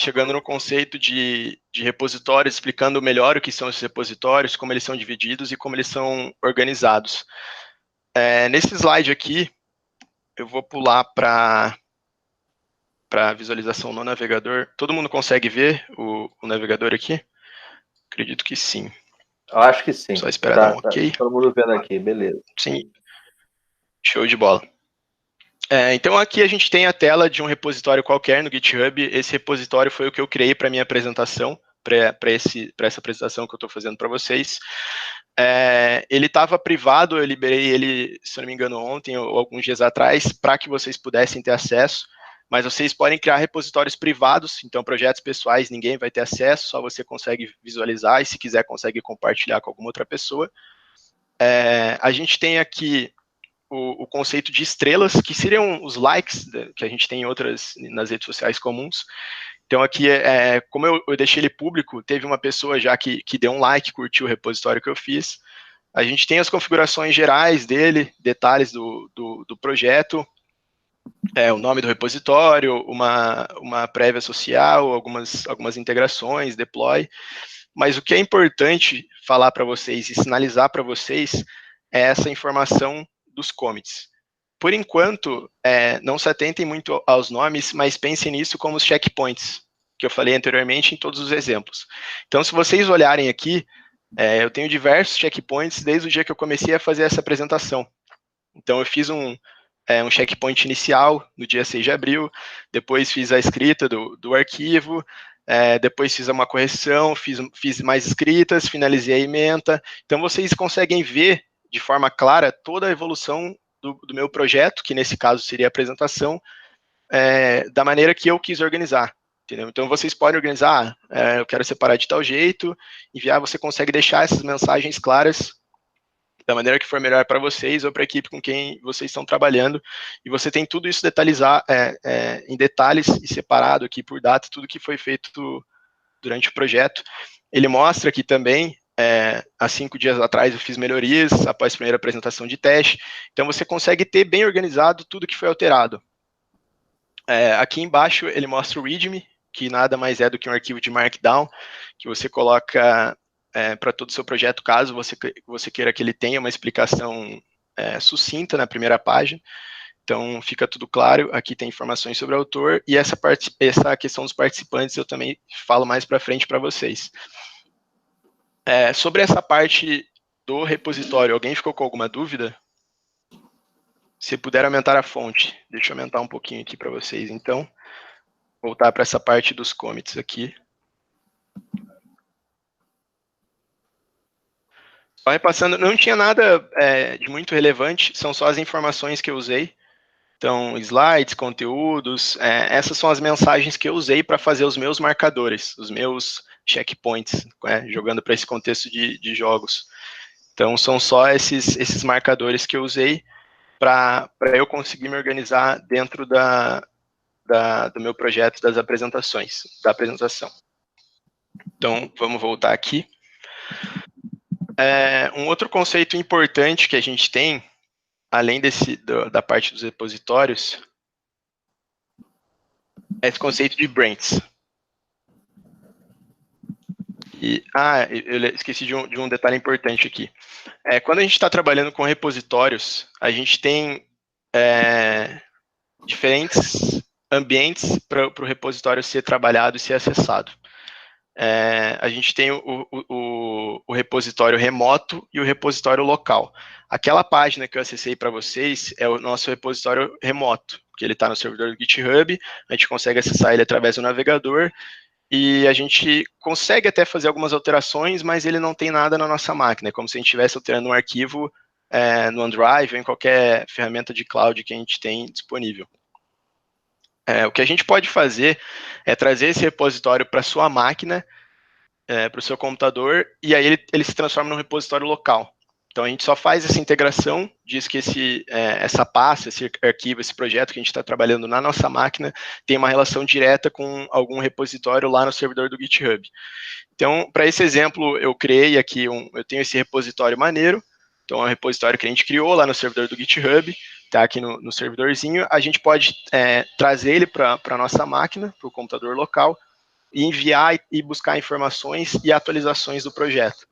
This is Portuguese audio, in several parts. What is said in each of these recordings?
chegando no conceito de repositórios, explicando melhor o que são esses repositórios, como eles são divididos e como eles são organizados. Nesse slide aqui, eu vou pular para a visualização no navegador. Todo mundo consegue ver o navegador aqui? Acredito que sim. Eu acho que sim. Só esperar dar um ok. Todo mundo vendo aqui, beleza. Sim. Show de bola. Então aqui a gente tem a tela de um repositório qualquer no GitHub. Esse repositório foi o que eu criei para a minha apresentação, para essa apresentação que eu estou fazendo para vocês. Ele estava privado, eu liberei ele, se não me engano, ontem ou alguns dias atrás, para que vocês pudessem ter acesso, mas vocês podem criar repositórios privados, então projetos pessoais ninguém vai ter acesso, só você consegue visualizar e se quiser consegue compartilhar com alguma outra pessoa. A gente tem aqui o conceito de estrelas, que seriam os likes que a gente tem nas redes sociais comuns. Então aqui, como eu deixei ele público, teve uma pessoa já que deu um like, curtiu o repositório que eu fiz. A gente tem as configurações gerais dele, detalhes do projeto, o nome do repositório, uma prévia social, algumas integrações, deploy. Mas o que é importante falar para vocês e sinalizar para vocês é essa informação dos commits. Por enquanto, não se atentem muito aos nomes, mas pensem nisso como os checkpoints, que eu falei anteriormente em todos os exemplos. Então, se vocês olharem aqui, eu tenho diversos checkpoints desde o dia que eu comecei a fazer essa apresentação. Então, eu fiz um checkpoint inicial no dia 6 de abril, depois fiz a escrita do arquivo, depois fiz uma correção, fiz mais escritas, finalizei a ementa. Então, vocês conseguem ver de forma clara toda a evolução do meu projeto, que nesse caso seria a apresentação, da maneira que eu quis organizar. Entendeu? Então, vocês podem organizar, eu quero separar de tal jeito, enviar, você consegue deixar essas mensagens claras da maneira que for melhor para vocês ou para a equipe com quem vocês estão trabalhando, e você tem tudo isso em detalhes e separado aqui por data, tudo que foi feito durante o projeto. Ele mostra aqui também, há 5 dias atrás eu fiz melhorias, após a primeira apresentação de teste, então você consegue ter bem organizado tudo que foi alterado. Aqui embaixo ele mostra o README, que nada mais é do que um arquivo de Markdown, que você coloca para todo o seu projeto, caso você queira que ele tenha uma explicação sucinta na primeira página. Então, fica tudo claro, aqui tem informações sobre o autor, e essa questão dos participantes eu também falo mais para frente para vocês. Sobre essa parte do repositório, alguém ficou com alguma dúvida? Se puder aumentar a fonte, deixa eu aumentar um pouquinho aqui para vocês, então. Voltar para essa parte dos commits aqui. Só repassando, não tinha nada de muito relevante, são só as informações que eu usei. Então, slides, conteúdos, essas são as mensagens que eu usei para fazer os meus marcadores, os meus checkpoints, jogando para esse contexto de jogos. Então, são só esses marcadores que eu usei para eu conseguir me organizar dentro do meu projeto da apresentação. Então, vamos voltar aqui. Um outro conceito importante que a gente tem, além da parte dos repositórios, é esse conceito de branches. Eu esqueci de um detalhe importante aqui. Quando a gente está trabalhando com repositórios, a gente tem diferentes ambientes para o repositório ser trabalhado e ser acessado. A gente tem o repositório remoto e o repositório local. Aquela página que eu acessei para vocês é o nosso repositório remoto, que ele está no servidor do GitHub, a gente consegue acessar ele através do navegador, e a gente consegue até fazer algumas alterações, mas ele não tem nada na nossa máquina, é como se a gente estivesse alterando um arquivo no OneDrive ou em qualquer ferramenta de cloud que a gente tem disponível. O que a gente pode fazer é trazer esse repositório para a sua máquina, para o seu computador, e aí ele se transforma num repositório local. Então, a gente só faz essa integração, diz que essa pasta, esse arquivo, esse projeto que a gente está trabalhando na nossa máquina, tem uma relação direta com algum repositório lá no servidor do GitHub. Então, para esse exemplo, eu criei aqui, eu tenho esse repositório maneiro, então é um repositório que a gente criou lá no servidor do GitHub, está aqui no servidorzinho, a gente pode trazer ele para a nossa máquina, para o computador local, e enviar e buscar informações e atualizações do projeto.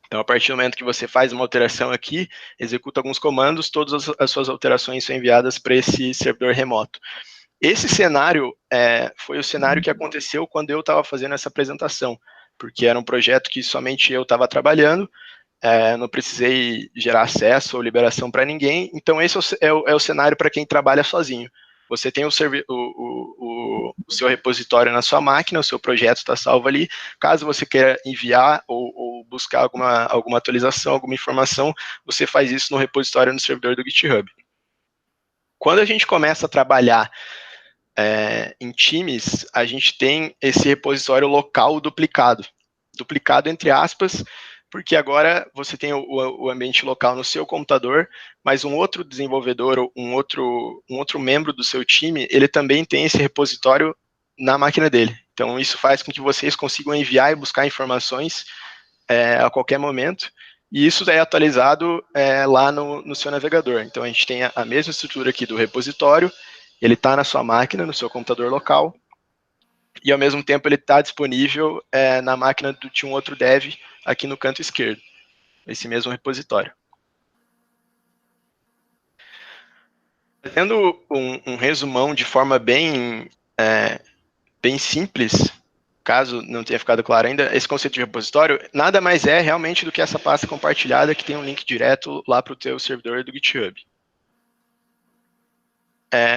Então, a partir do momento que você faz uma alteração aqui, executa alguns comandos, todas as suas alterações são enviadas para esse servidor remoto. Esse cenário foi o cenário que aconteceu quando eu estava fazendo essa apresentação, porque era um projeto que somente eu estava trabalhando, não precisei gerar acesso ou liberação para ninguém, então esse é o cenário para quem trabalha sozinho. Você tem o seu repositório na sua máquina, o seu projeto está salvo ali, caso você queira enviar ou buscar alguma atualização, alguma informação, você faz isso no repositório no servidor do GitHub. Quando a gente começa a trabalhar em times, a gente tem esse repositório local duplicado. Duplicado entre aspas, porque agora você tem o ambiente local no seu computador, mas um outro desenvolvedor, um outro membro do seu time, ele também tem esse repositório na máquina dele. Então, isso faz com que vocês consigam enviar e buscar informações a qualquer momento, e isso é atualizado lá no seu navegador. Então, a gente tem a mesma estrutura aqui do repositório, ele está na sua máquina, no seu computador local, e ao mesmo tempo ele está disponível na máquina de um outro dev aqui no canto esquerdo, esse mesmo repositório. Fazendo um resumão de forma bem simples, caso não tenha ficado claro ainda, esse conceito de repositório nada mais é realmente do que essa pasta compartilhada que tem um link direto lá para o teu servidor do GitHub.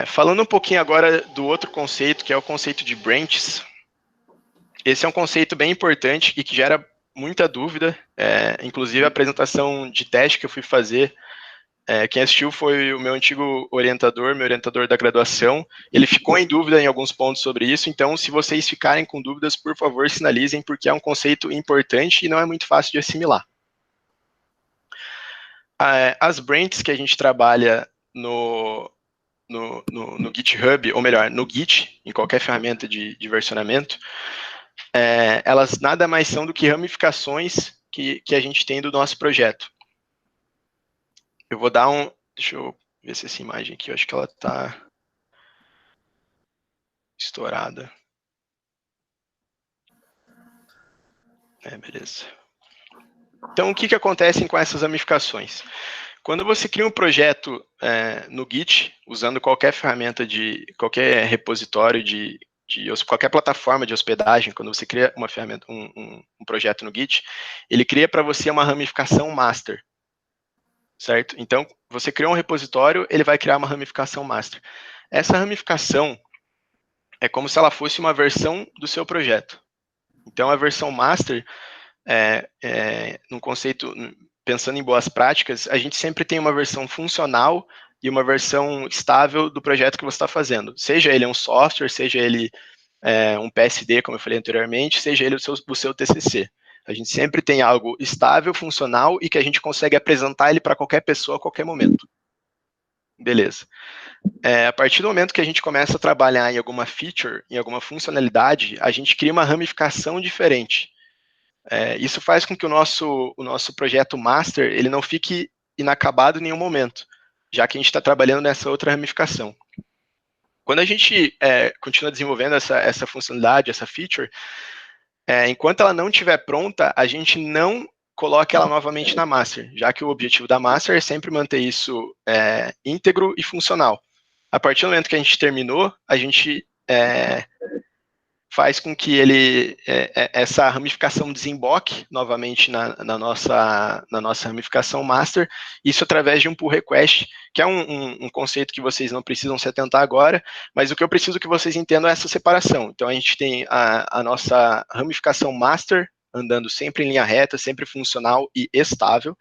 Falando um pouquinho agora do outro conceito, que é o conceito de branches, esse é um conceito bem importante e que gera muita dúvida, inclusive a apresentação de teste que eu fui fazer, quem assistiu foi o meu antigo orientador, meu orientador da graduação, ele ficou em dúvida em alguns pontos sobre isso, então se vocês ficarem com dúvidas, por favor, sinalizem, porque é um conceito importante e não é muito fácil de assimilar. As branches que a gente trabalha no GitHub, ou melhor, no Git, em qualquer ferramenta de versionamento, elas nada mais são do que ramificações que a gente tem do nosso projeto. Eu vou dar deixa eu ver se essa imagem aqui, eu acho que ela está estourada. Beleza. Então, o que acontece com essas ramificações? Quando você cria um projeto no Git, usando qualquer ferramenta qualquer repositório qualquer plataforma de hospedagem, quando você cria uma ferramenta, um projeto no Git, ele cria para você uma ramificação master, certo? Então, você criou um repositório, ele vai criar uma ramificação master. Essa ramificação é como se ela fosse uma versão do seu projeto. Então, a versão master, num conceito, pensando em boas práticas, a gente sempre tem uma versão funcional e uma versão estável do projeto que você está fazendo. Seja ele um software, seja ele um PSD, como eu falei anteriormente, seja ele o seu TCC. A gente sempre tem algo estável, funcional e que a gente consegue apresentar ele para qualquer pessoa a qualquer momento. Beleza. A partir do momento que a gente começa a trabalhar em alguma feature, em alguma funcionalidade, a gente cria uma ramificação diferente. Isso faz com que o nosso projeto master ele não fique inacabado em nenhum momento, já que a gente está trabalhando nessa outra ramificação. Quando a gente continua desenvolvendo essa funcionalidade, essa feature, enquanto ela não estiver pronta, a gente não coloca ela novamente na master, já que o objetivo da master é sempre manter isso íntegro e funcional. A partir do momento que a gente terminou, a gente faz com que essa ramificação desemboque novamente na nossa ramificação master, isso através de um pull request, que é um conceito que vocês não precisam se atentar agora, mas o que eu preciso que vocês entendam é essa separação. Então, a gente tem a nossa ramificação master, andando sempre em linha reta, sempre funcional e estável,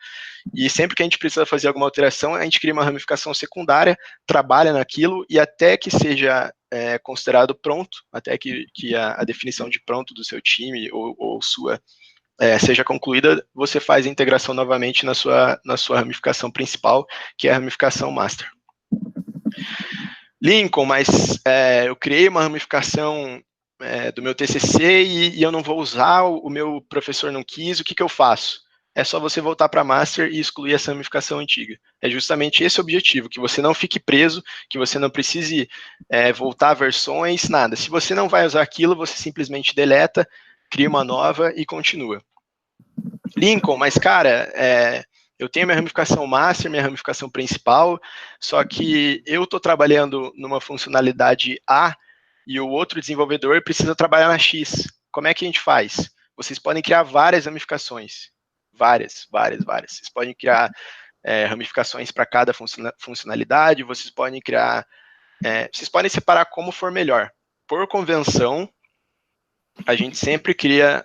e sempre que a gente precisa fazer alguma alteração, a gente cria uma ramificação secundária, trabalha naquilo, e até que seja considerado pronto, até que a definição de pronto do seu time ou sua seja concluída, você faz a integração novamente na sua ramificação principal, que é a ramificação master. Lincoln, mas eu criei uma ramificação do meu TCC e eu não vou usar, o meu professor não quis, o que eu faço? é só você voltar para master e excluir essa ramificação antiga. É justamente esse o objetivo, que você não fique preso, que você não precise voltar versões, nada. Se você não vai usar aquilo, você simplesmente deleta, cria uma nova e continua. Lincoln, mas cara, eu tenho minha ramificação master, minha ramificação principal, só que eu estou trabalhando numa funcionalidade A e o outro desenvolvedor precisa trabalhar na X. Como é que a gente faz? Vocês podem criar várias ramificações. Várias. Vocês podem criar ramificações para cada funcionalidade, vocês podem criar. Vocês podem separar como for melhor. Por convenção, a gente sempre cria.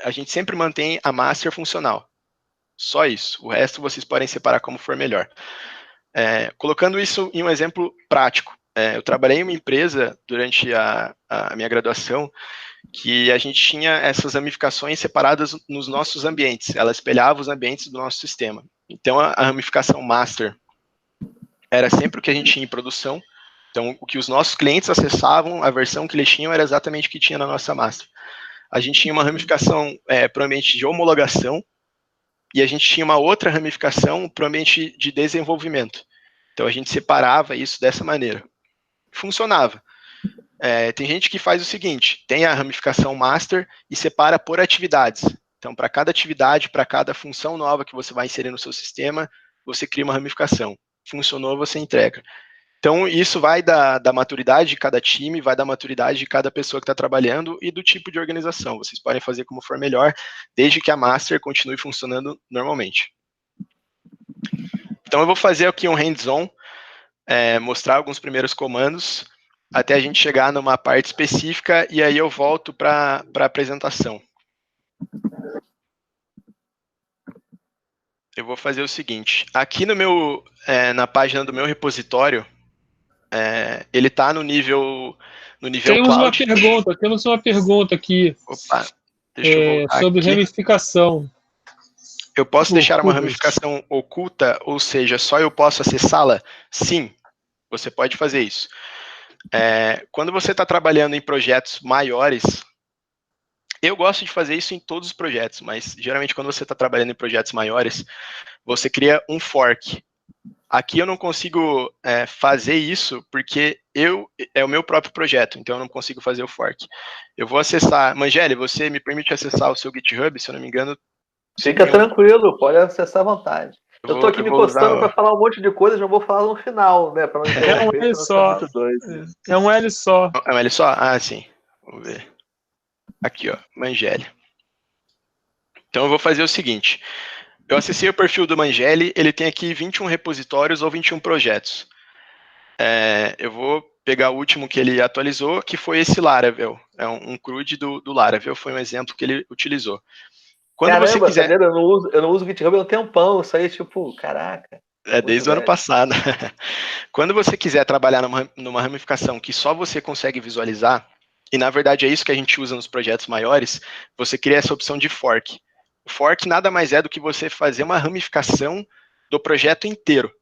A gente sempre mantém a master funcional. Só isso. O resto vocês podem separar como for melhor. Colocando isso em um exemplo prático. Eu trabalhei em uma empresa durante a minha graduação que a gente tinha essas ramificações separadas nos nossos ambientes. Ela espelhava os ambientes do nosso sistema. Então, a ramificação master era sempre o que a gente tinha em produção. Então, o que os nossos clientes acessavam, a versão que eles tinham era exatamente o que tinha na nossa master. A gente tinha uma ramificação para o ambiente de homologação e a gente tinha uma outra ramificação para o ambiente de desenvolvimento. Então, a gente separava isso dessa maneira. Funcionava. Tem gente que faz o seguinte, tem a ramificação master e separa por atividades. Então, para cada atividade, para cada função nova que você vai inserir no seu sistema, você cria uma ramificação. Funcionou, você entrega. Então, isso vai da maturidade de cada time, vai da maturidade de cada pessoa que está trabalhando e do tipo de organização. Vocês podem fazer como for melhor, desde que a master continue funcionando normalmente. Então, eu vou fazer aqui um hands-on, mostrar alguns primeiros comandos, até a gente chegar numa parte específica, e aí eu volto para a apresentação. Eu vou fazer o seguinte, aqui na página do meu repositório, ele está no nível cloud. Temos uma pergunta aqui. Opa, deixa eu voltar sobre aqui. Ramificação. Eu posso deixar uma ramificação oculta, ou seja, só eu posso acessá-la? Sim, você pode fazer isso. Quando você está trabalhando em projetos maiores, eu gosto de fazer isso em todos os projetos, mas geralmente quando você está trabalhando em projetos maiores, você cria um fork. Aqui eu não consigo fazer isso porque é o meu próprio projeto, então eu não consigo fazer o fork. Eu vou acessar. Mangeli, você me permite acessar o seu GitHub, se eu não me engano? Fica tranquilo, pode acessar à vontade. Eu estou aqui me coçando para falar um monte de coisas, não vou falar no final, né? Para não interromper, é um L só. É um L só. É um L só? Ah, sim. Vamos ver. Aqui, ó, Mangeli. Então eu vou fazer o seguinte. Eu acessei o perfil do Mangeli, ele tem aqui 21 repositórios ou 21 projetos. Eu vou pegar o último que ele atualizou, que foi esse Laravel. É um CRUD do Laravel, foi um exemplo que ele utilizou. Quando você quiser... eu não uso o GitHub há um tempão, isso aí, tipo, caraca. Desde o ano passado. Quando você quiser trabalhar numa ramificação que só você consegue visualizar, e na verdade é isso que a gente usa nos projetos maiores, você cria essa opção de fork. O fork nada mais é do que você fazer uma ramificação do projeto inteiro.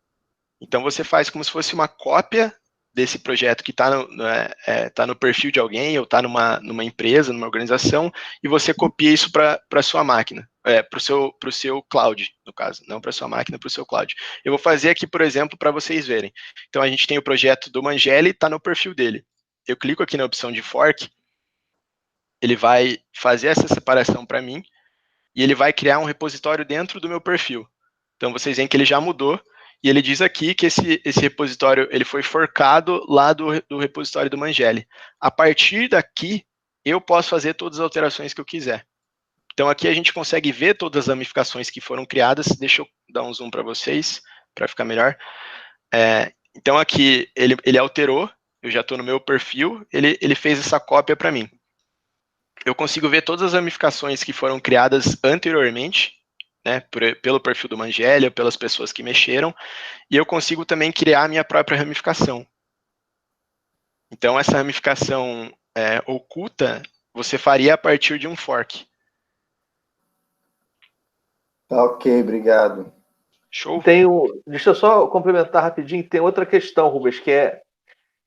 Então você faz como se fosse uma cópia desse projeto que está no perfil de alguém, ou está numa empresa, numa organização, e você copia isso para a sua máquina, para o seu cloud, no caso, não para a sua máquina, para o seu cloud. Eu vou fazer aqui, por exemplo, para vocês verem. Então a gente tem o projeto do Mangeli, está no perfil dele. Eu clico aqui na opção de fork, ele vai fazer essa separação para mim, e ele vai criar um repositório dentro do meu perfil. Então vocês veem que ele já mudou, e ele diz aqui que esse repositório ele foi forcado lá do repositório do Mangeli. A partir daqui, eu posso fazer todas as alterações que eu quiser. Então aqui a gente consegue ver todas as ramificações que foram criadas. Deixa eu dar um zoom para vocês, para ficar melhor. Então aqui ele alterou, eu já estou no meu perfil, ele fez essa cópia para mim. Eu consigo ver todas as ramificações que foram criadas anteriormente, né, pelo perfil do Mangeli, ou pelas pessoas que mexeram, e eu consigo também criar a minha própria ramificação. Então, essa ramificação oculta, você faria a partir de um fork. Ok, obrigado. Show? Deixa eu só complementar rapidinho, tem outra questão, Rubens, que é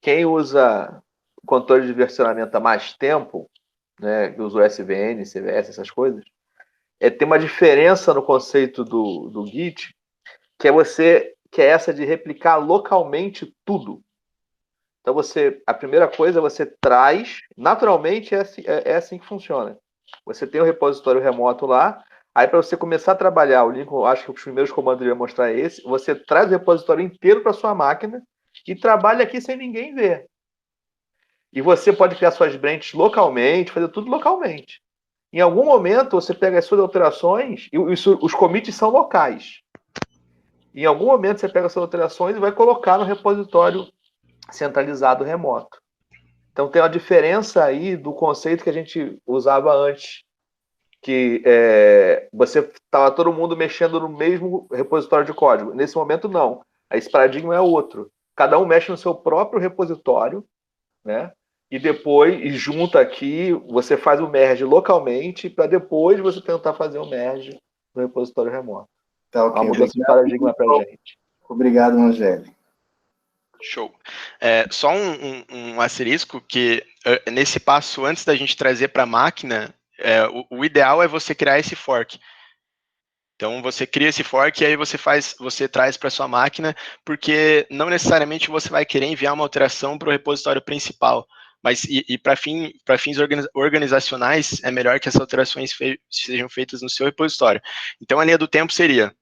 quem usa controle de versionamento há mais tempo, né, que usa o SVN, CVS, essas coisas, tem uma diferença no conceito do Git, que é essa de replicar localmente tudo. Então, a primeira coisa você traz, naturalmente é assim que funciona. Você tem o repositório remoto lá, aí para você começar a trabalhar, o Lincoln, acho que os primeiros comandos ele vai mostrar esse, você traz o repositório inteiro para sua máquina e trabalha aqui sem ninguém ver. E você pode criar suas branches localmente, fazer tudo localmente. Em algum momento, você pega as suas alterações, e os commits são locais. Em algum momento, você pega as suas alterações e vai colocar no repositório centralizado remoto. Então, tem uma diferença aí do conceito que a gente usava antes, que você estava todo mundo mexendo no mesmo repositório de código. Nesse momento, não. Esse paradigma é outro. Cada um mexe no seu próprio repositório, né? E depois, junta aqui, você faz o merge localmente para depois você tentar fazer o merge no repositório remoto. Tá, ok. Uma mudança de paradigma para a gente. Obrigado, Angélica. Show. Só um asterisco que nesse passo, antes da gente trazer para a máquina, o ideal é você criar esse fork. Então, você cria esse fork e aí você traz para sua máquina, porque não necessariamente você vai querer enviar uma alteração para o repositório principal. Mas, para fins organizacionais, é melhor que essas alterações sejam feitas no seu repositório. Então, a linha do tempo seria,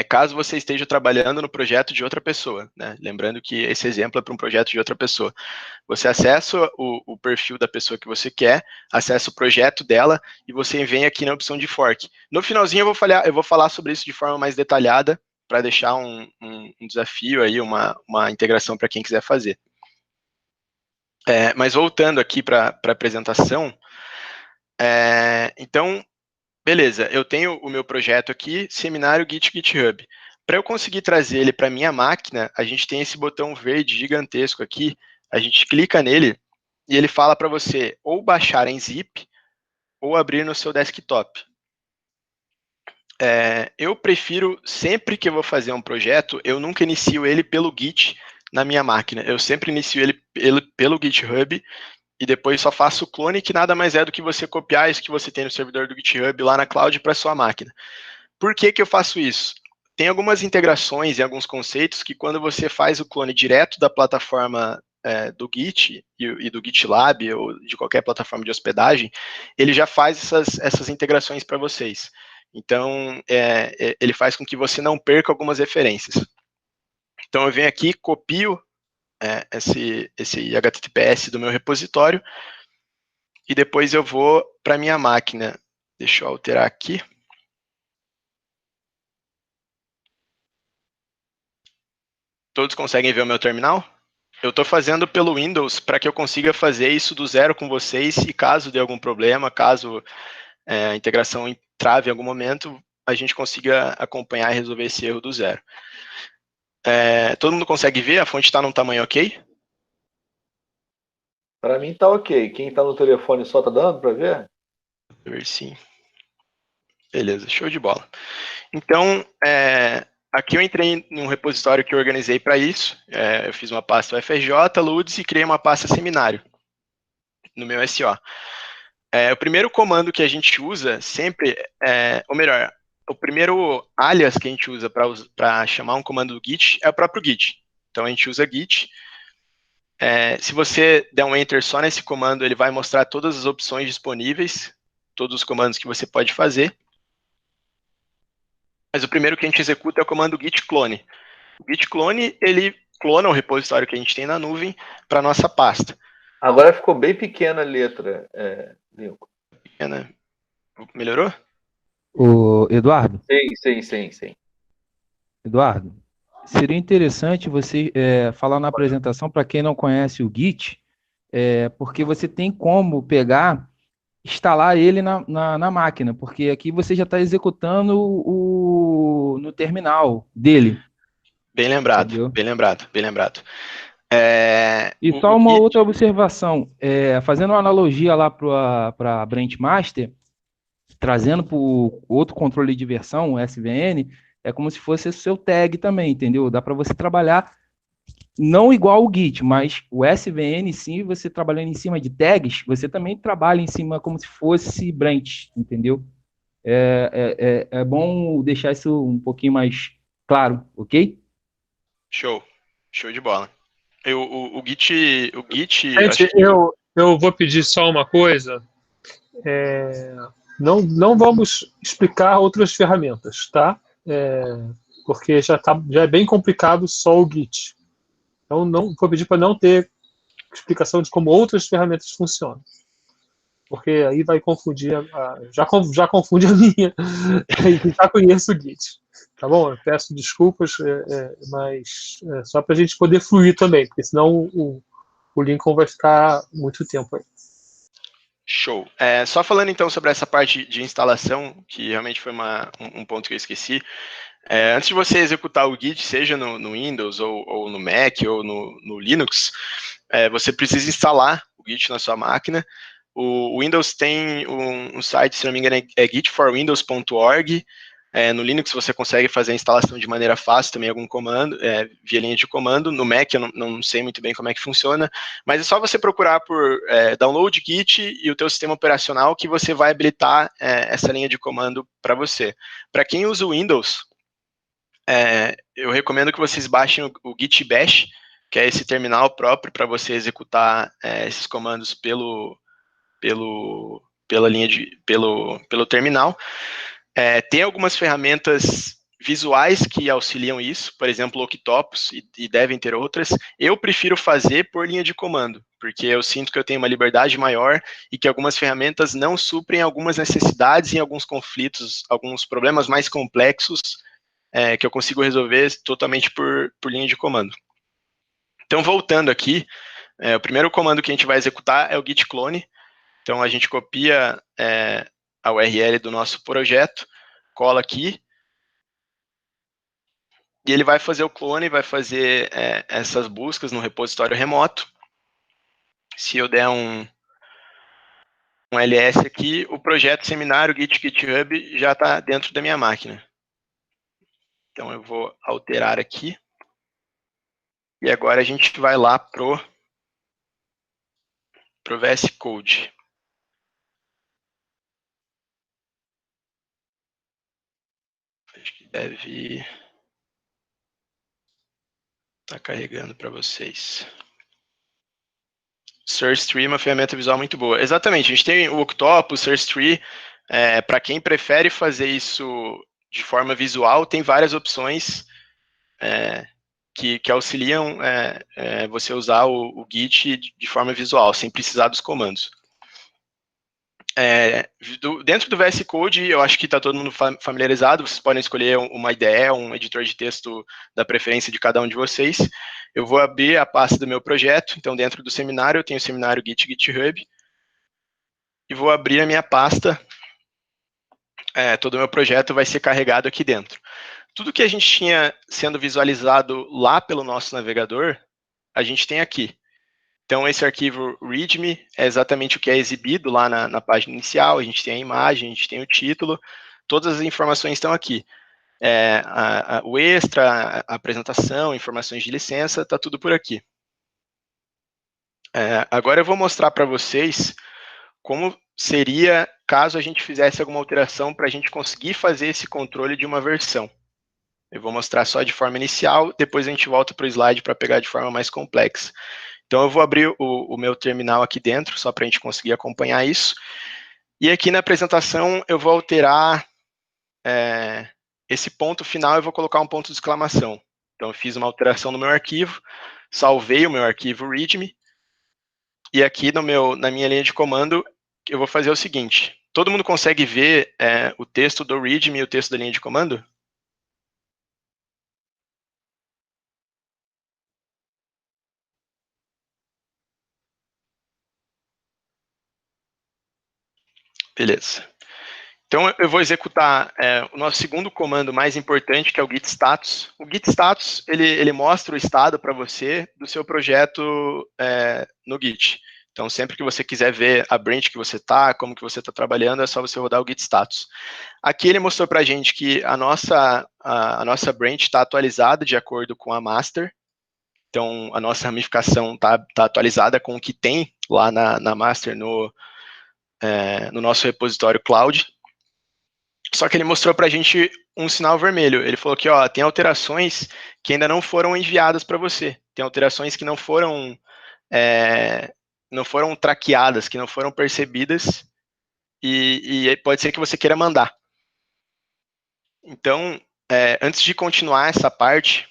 caso você esteja trabalhando no projeto de outra pessoa, né? Lembrando que esse exemplo é para um projeto de outra pessoa. Você acessa o perfil da pessoa que você quer, acessa o projeto dela e você vem aqui na opção de fork. No finalzinho eu vou falar sobre isso de forma mais detalhada, para deixar um desafio aí, uma integração para quem quiser fazer. Mas voltando aqui para a apresentação, então, beleza, eu tenho o meu projeto aqui, seminário Git GitHub. Para eu conseguir trazer ele para minha máquina, a gente tem esse botão verde gigantesco aqui, a gente clica nele e ele fala para você ou baixar em zip ou abrir no seu desktop. Eu prefiro, sempre que eu vou fazer um projeto, eu nunca inicio ele pelo Git na minha máquina, eu sempre inicio ele pelo GitHub e depois só faço o clone, que nada mais é do que você copiar isso que você tem no servidor do GitHub lá na cloud para sua máquina. Por que eu faço isso? Tem algumas integrações e alguns conceitos que quando você faz o clone direto da plataforma do Git e do GitLab ou de qualquer plataforma de hospedagem, ele já faz essas integrações para vocês. Então, ele faz com que você não perca algumas referências. Então, eu venho aqui, copio esse HTTPS do meu repositório e depois eu vou para a minha máquina. Deixa eu alterar aqui. Todos conseguem ver o meu terminal? Eu estou fazendo pelo Windows para que eu consiga fazer isso do zero com vocês e caso dê algum problema, caso a integração trave em algum momento, a gente consiga acompanhar e resolver esse erro do zero. Todo mundo consegue ver? A fonte está num tamanho ok? Para mim está ok. Quem está no telefone só está dando para ver? Ver sim. Beleza, show de bola. Então, aqui eu entrei em um repositório que eu organizei para isso. Eu fiz uma pasta UFRJ, LUDS e criei uma pasta seminário no meu SO. O primeiro comando que a gente usa sempre, ou melhor, o primeiro alias que a gente usa para chamar um comando do Git é o próprio Git. Então, a gente usa Git. Se você der um Enter só nesse comando, ele vai mostrar todas as opções disponíveis, todos os comandos que você pode fazer. Mas o primeiro que a gente executa é o comando git clone. O git clone, ele clona o repositório que a gente tem na nuvem para a nossa pasta. Agora ficou bem pequena a letra, Lincoln. Pequena. Melhorou? O Eduardo? Sim. Eduardo, seria interessante você falar na apresentação para quem não conhece o Git, porque você tem como instalar ele na máquina, porque aqui você já está executando no terminal dele. Bem lembrado, entendeu? bem lembrado. E só uma outra observação, fazendo uma analogia lá para a Branch Master, trazendo para o outro controle de versão, o SVN, é como se fosse o seu tag também, entendeu? Dá para você trabalhar não igual o Git, mas o SVN, sim, você trabalhando em cima de tags, você também trabalha em cima como se fosse branch, entendeu? É bom deixar isso um pouquinho mais claro, ok? Show. Show de bola. O Git, acho Gente, que... eu vou pedir só uma coisa. Não vamos explicar outras ferramentas, tá? Porque já é bem complicado só o Git. Então, vou pedir para não ter explicação de como outras ferramentas funcionam. Porque aí vai confundir, já confunde a minha, e já conheço o Git. Tá bom? Eu peço desculpas, mas só para a gente poder fluir também, porque senão o Lincoln vai ficar muito tempo aí. Show. Só falando então sobre essa parte de instalação, que realmente foi um ponto que eu esqueci. Antes de você executar o Git, seja no Windows, ou no Mac, ou no Linux, você precisa instalar o Git na sua máquina. O Windows tem um site, se não me engano, é gitforwindows.org. No Linux você consegue fazer a instalação de maneira fácil, também algum comando, via linha de comando. No Mac eu não sei muito bem como é que funciona, mas é só você procurar por download Git e o teu sistema operacional que você vai habilitar essa linha de comando para você. Para quem usa o Windows, eu recomendo que vocês baixem o Git Bash, que é esse terminal próprio para você executar esses comandos pelo terminal. Tem algumas ferramentas visuais que auxiliam isso, por exemplo, o Octopus, e devem ter outras. Eu prefiro fazer por linha de comando, porque eu sinto que eu tenho uma liberdade maior e que algumas ferramentas não suprem algumas necessidades em alguns conflitos, alguns problemas mais complexos, que eu consigo resolver totalmente por linha de comando. Então, voltando aqui, o primeiro comando que a gente vai executar é o git clone. Então, a gente copia a URL do nosso projeto, cola aqui, e ele vai fazer o clone, vai fazer essas buscas no repositório remoto. Se eu der um ls aqui, o projeto seminário Git GitHub já está dentro da minha máquina. Então, eu vou alterar aqui. E agora a gente vai lá pro VS Code. Acho que deve estar carregando para vocês. SourceTree é uma ferramenta visual muito boa. Exatamente, a gente tem o Octopus, SourceTree. Para quem prefere fazer isso de forma visual, tem várias opções que auxiliam você usar o Git de forma visual, sem precisar dos comandos. Dentro do VS Code, eu acho que está todo mundo familiarizado, vocês podem escolher uma IDE, um editor de texto da preferência de cada um de vocês. Eu vou abrir a pasta do meu projeto, então dentro do seminário, eu tenho o seminário Git GitHub, e vou abrir a minha pasta, todo o meu projeto vai ser carregado aqui dentro. Tudo que a gente tinha sendo visualizado lá pelo nosso navegador, a gente tem aqui. Então, esse arquivo README é exatamente o que é exibido lá na página inicial, a gente tem a imagem, a gente tem o título, todas as informações estão aqui. O extra, a apresentação, informações de licença, está tudo por aqui. Agora eu vou mostrar para vocês como seria caso a gente fizesse alguma alteração para a gente conseguir fazer esse controle de uma versão. Eu vou mostrar só de forma inicial, depois a gente volta para o slide para pegar de forma mais complexa. Então, eu vou abrir o meu terminal aqui dentro, só para a gente conseguir acompanhar isso. E aqui na apresentação, eu vou alterar esse ponto final, eu vou colocar um ponto de exclamação. Então, eu fiz uma alteração no meu arquivo, salvei o meu arquivo README, e aqui na minha linha de comando, eu vou fazer o seguinte. Todo mundo consegue ver o texto do README e o texto da linha de comando? Beleza. Então, eu vou executar o nosso segundo comando mais importante, que é o git status. O git status, ele mostra o estado para você do seu projeto no Git. Então, sempre que você quiser ver a branch que você está, como que você está trabalhando, é só você rodar o git status. Aqui ele mostrou para a gente que a nossa branch está atualizada de acordo com a master. Então, a nossa ramificação está atualizada com o que tem lá na master no nosso repositório cloud. Só que ele mostrou para a gente um sinal vermelho. Ele falou que, ó, tem alterações que ainda não foram enviadas para você. Tem alterações que não foram traqueadas, que não foram percebidas, e pode ser que você queira mandar. Então, antes de continuar essa parte,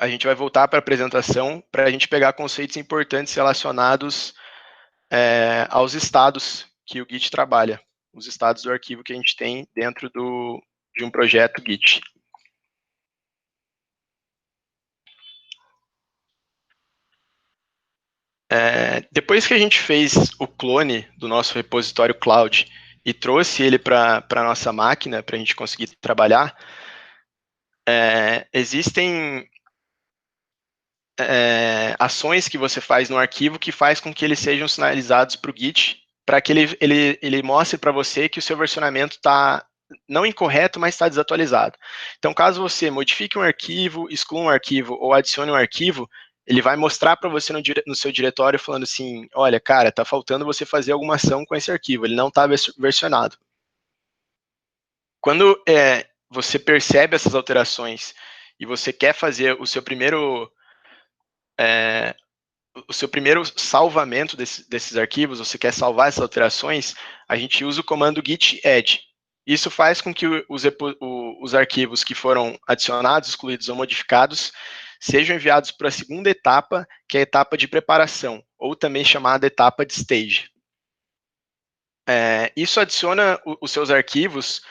a gente vai voltar para a apresentação para a gente pegar conceitos importantes relacionados aos estados que o Git trabalha, os estados do arquivo que a gente tem dentro de um projeto Git. Depois que a gente fez o clone do nosso repositório cloud e trouxe ele para a nossa máquina para a gente conseguir trabalhar, existem ações que você faz no arquivo que faz com que eles sejam sinalizados para o Git, para que ele mostre para você que o seu versionamento está não incorreto, mas está desatualizado. Então, caso você modifique um arquivo, exclua um arquivo ou adicione um arquivo, ele vai mostrar para você no seu diretório falando assim, olha, cara, está faltando você fazer alguma ação com esse arquivo, ele não está versionado. Quando você percebe essas alterações e você quer fazer o seu primeiro salvamento desses arquivos, você quer salvar essas alterações, a gente usa o comando git add. Isso faz com que os arquivos que foram adicionados, excluídos ou modificados sejam enviados para a segunda etapa, que é a etapa de preparação, ou também chamada etapa de stage. Isso adiciona os seus arquivos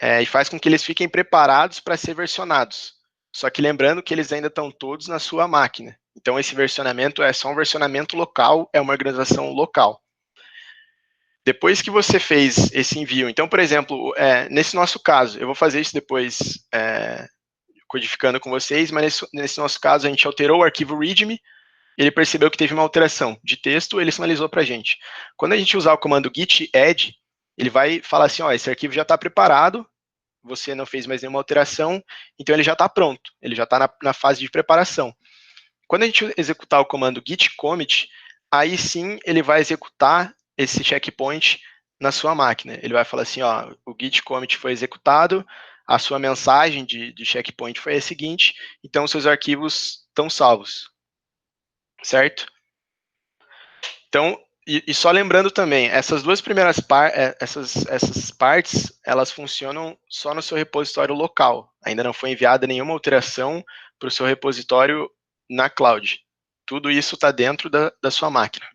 e faz com que eles fiquem preparados para ser versionados. Só que lembrando que eles ainda estão todos na sua máquina. Então, esse versionamento é só um versionamento local, é uma organização local. Depois que você fez esse envio, então, por exemplo, nesse nosso caso, eu vou fazer isso depois codificando com vocês, mas nesse nosso caso, a gente alterou o arquivo readme, ele percebeu que teve uma alteração de texto, ele sinalizou para a gente. Quando a gente usar o comando git add, ele vai falar assim, ó, esse arquivo já está preparado, você não fez mais nenhuma alteração, então ele já está pronto, ele já está na fase de preparação. Quando a gente executar o comando git commit, aí sim ele vai executar esse checkpoint na sua máquina. Ele vai falar assim, ó, o git commit foi executado, a sua mensagem de checkpoint foi a seguinte, então seus arquivos estão salvos, certo? Então, e só lembrando também, essas duas primeiras essas partes, elas funcionam só no seu repositório local. Ainda não foi enviada nenhuma alteração para o seu repositório na cloud. Tudo isso está dentro da sua máquina.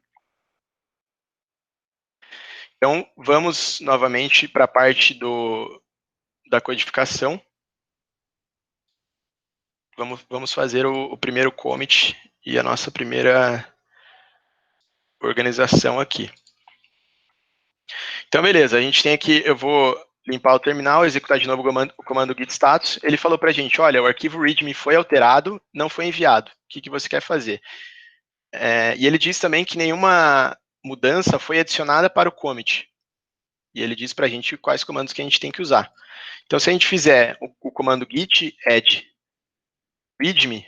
Então, vamos novamente para a parte da codificação. Vamos fazer o primeiro commit e a nossa primeira organização aqui. Então, beleza, a gente tem aqui, eu vou limpar o terminal, executar de novo o comando git status. Ele falou para a gente, olha, o arquivo readme foi alterado, não foi enviado. O que você quer fazer? E ele diz também que nenhuma mudança foi adicionada para o commit. E ele diz para a gente quais comandos que a gente tem que usar. Então, se a gente fizer o comando git add readme,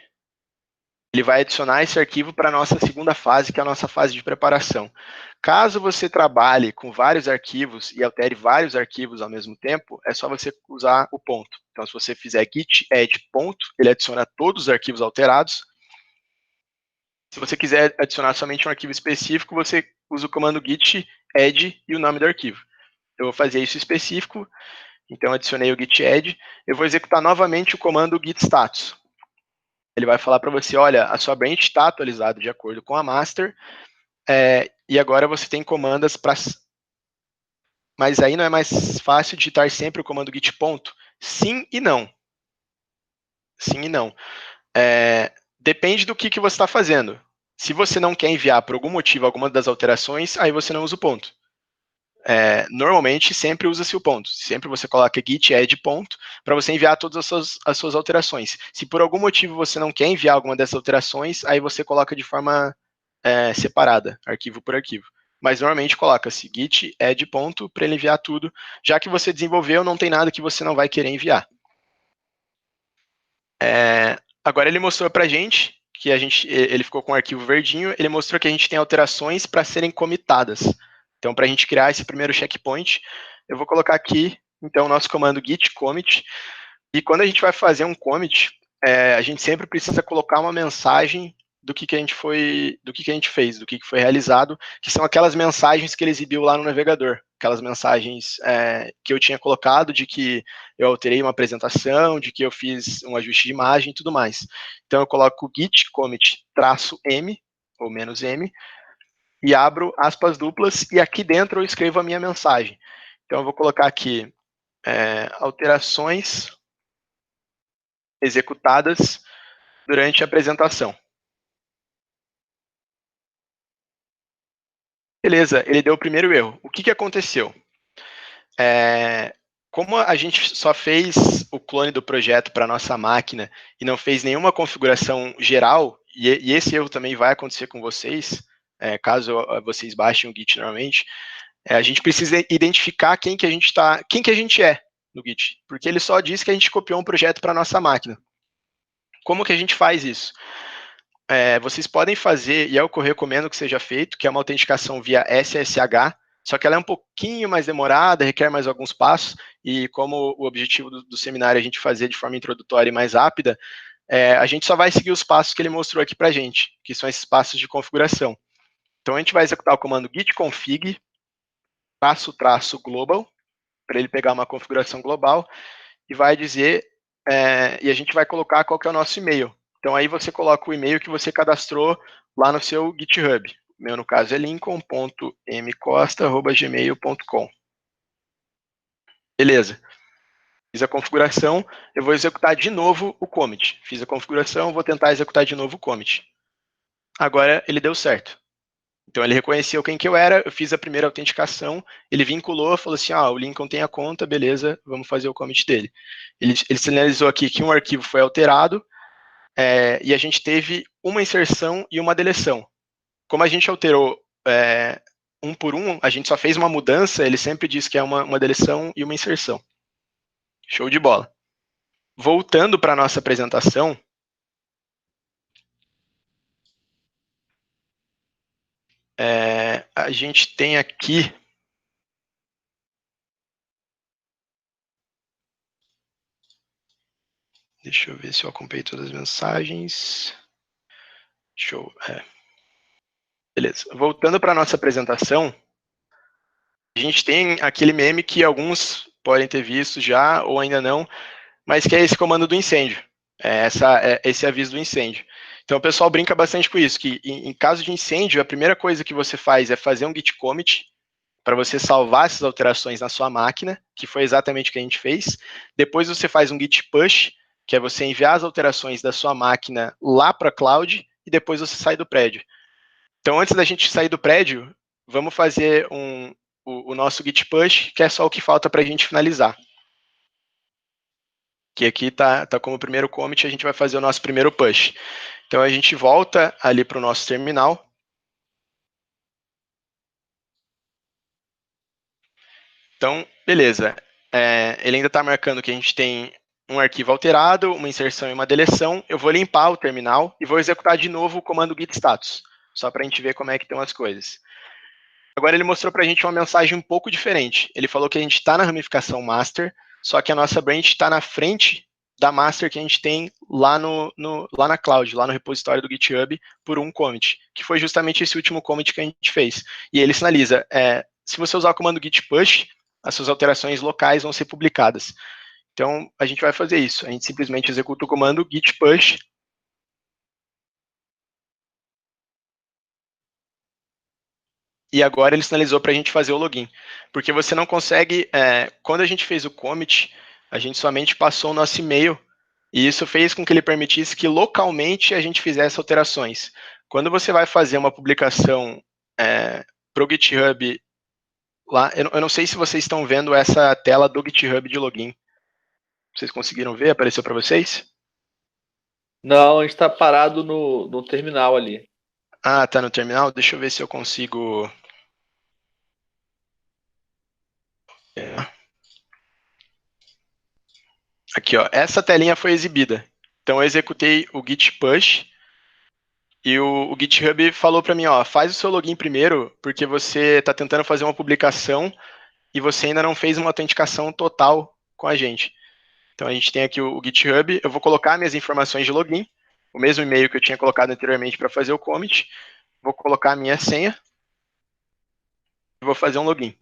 ele vai adicionar esse arquivo para a nossa segunda fase, que é a nossa fase de preparação. Caso você trabalhe com vários arquivos e altere vários arquivos ao mesmo tempo, é só você usar o ponto. Então, se você fizer git add ponto, ele adiciona todos os arquivos alterados. Se você quiser adicionar somente um arquivo específico, você usa o comando git add e o nome do arquivo. Eu vou fazer isso específico, então adicionei o git add. Eu vou executar novamente o comando git status. Ele vai falar para você, olha, a sua branch está atualizada de acordo com a master, e agora você tem comandas para... Mas aí não é mais fácil digitar sempre o comando git ponto? Sim e não. Sim e não. Depende do que você está fazendo. Se você não quer enviar por algum motivo alguma das alterações, aí você não usa o ponto. Normalmente, sempre usa-se o ponto. Sempre você coloca git add ponto para você enviar todas as suas alterações. Se por algum motivo você não quer enviar alguma dessas alterações, aí você coloca de forma separada, arquivo por arquivo. Mas normalmente coloca-se git add ponto para ele enviar tudo. Já que você desenvolveu, não tem nada que você não vai querer enviar. Agora ele mostrou para a gente que ele ficou com o arquivo verdinho, ele mostrou que a gente tem alterações para serem comitadas. Então, para a gente criar esse primeiro checkpoint, eu vou colocar aqui, então, o nosso comando git commit, e quando a gente vai fazer um commit, a gente sempre precisa colocar uma mensagem do que a gente fez, do que foi realizado, que são aquelas mensagens que ele exibiu lá no navegador, aquelas mensagens que eu tinha colocado de que eu alterei uma apresentação, de que eu fiz um ajuste de imagem e tudo mais. Então eu coloco git commit -m, ou "-m", e abro aspas duplas, e aqui dentro eu escrevo a minha mensagem. Então eu vou colocar aqui alterações executadas durante a apresentação. Beleza, ele deu o primeiro erro. O que aconteceu? Como a gente só fez o clone do projeto para a nossa máquina e não fez nenhuma configuração geral, e esse erro também vai acontecer com vocês, caso vocês baixem o Git normalmente, a gente precisa identificar quem que a gente é no Git, porque ele só diz que a gente copiou um projeto para a nossa máquina. Como que a gente faz isso? Vocês podem fazer, e é o que eu recomendo que seja feito, que é uma autenticação via SSH, só que ela é um pouquinho mais demorada, requer mais alguns passos, e como o objetivo do seminário é a gente fazer de forma introdutória e mais rápida, a gente só vai seguir os passos que ele mostrou aqui para a gente, que são esses passos de configuração. Então a gente vai executar o comando git config --global, para ele pegar uma configuração global, e vai dizer, e a gente vai colocar qual que é o nosso e-mail. Então aí você coloca o e-mail que você cadastrou lá no seu GitHub. O meu, no caso, é lincoln.mcosta@gmail.com. Beleza. Fiz a configuração, eu vou executar de novo o commit. Fiz a configuração, vou tentar executar de novo o commit. Agora ele deu certo. Então ele reconheceu quem que eu era, eu fiz a primeira autenticação, ele vinculou, falou assim, o Lincoln tem a conta, beleza, vamos fazer o commit dele. Ele sinalizou aqui que um arquivo foi alterado, e a gente teve uma inserção e uma deleção. Como a gente alterou um por um, a gente só fez uma mudança, ele sempre diz que é uma deleção e uma inserção. Show de bola. Voltando para a nossa apresentação, a gente tem aqui deixa eu ver se eu acompanhei todas as mensagens. Show. Beleza. Voltando para a nossa apresentação, a gente tem aquele meme que alguns podem ter visto já ou ainda não, mas que é esse comando do incêndio. Esse aviso do incêndio. Então o pessoal brinca bastante com isso, que em caso de incêndio, a primeira coisa que você faz é fazer um git commit para você salvar essas alterações na sua máquina, que foi exatamente o que a gente fez. Depois você faz um git push, que é você enviar as alterações da sua máquina lá para a cloud, e depois você sai do prédio. Então, antes da gente sair do prédio, vamos fazer o nosso git push, que é só o que falta para a gente finalizar. Que aqui está como primeiro commit, a gente vai fazer o nosso primeiro push. Então, a gente volta ali para o nosso terminal. Então, beleza. Ele ainda está marcando que a gente tem um arquivo alterado, uma inserção e uma deleção. Eu vou limpar o terminal e vou executar de novo o comando git status, só para a gente ver como é que estão as coisas. Agora ele mostrou para a gente uma mensagem um pouco diferente. Ele falou que a gente está na ramificação master, só que a nossa branch está na frente da master que a gente tem lá na cloud, lá no repositório do GitHub, por um commit, que foi justamente esse último commit que a gente fez. E ele sinaliza, se você usar o comando git push, as suas alterações locais vão ser publicadas. Então, a gente vai fazer isso. A gente simplesmente executa o comando git push. E agora ele sinalizou para a gente fazer o login. Porque você não consegue... quando a gente fez o commit, a gente somente passou o nosso e-mail, e isso fez com que ele permitisse que localmente a gente fizesse alterações. Quando você vai fazer uma publicação para o GitHub lá, eu não sei se vocês estão vendo essa tela do GitHub de login. Vocês conseguiram ver? Apareceu para vocês? Não, a gente está parado no terminal ali. Ah, tá no terminal? Deixa eu ver se eu consigo... Aqui, ó. Essa telinha foi exibida. Então, eu executei o git push e o GitHub falou para mim, ó, faz o seu login primeiro, porque você está tentando fazer uma publicação e você ainda não fez uma autenticação total com a gente. Então a gente tem aqui o GitHub, eu vou colocar minhas informações de login, o mesmo e-mail que eu tinha colocado anteriormente para fazer o commit, vou colocar a minha senha e vou fazer um login.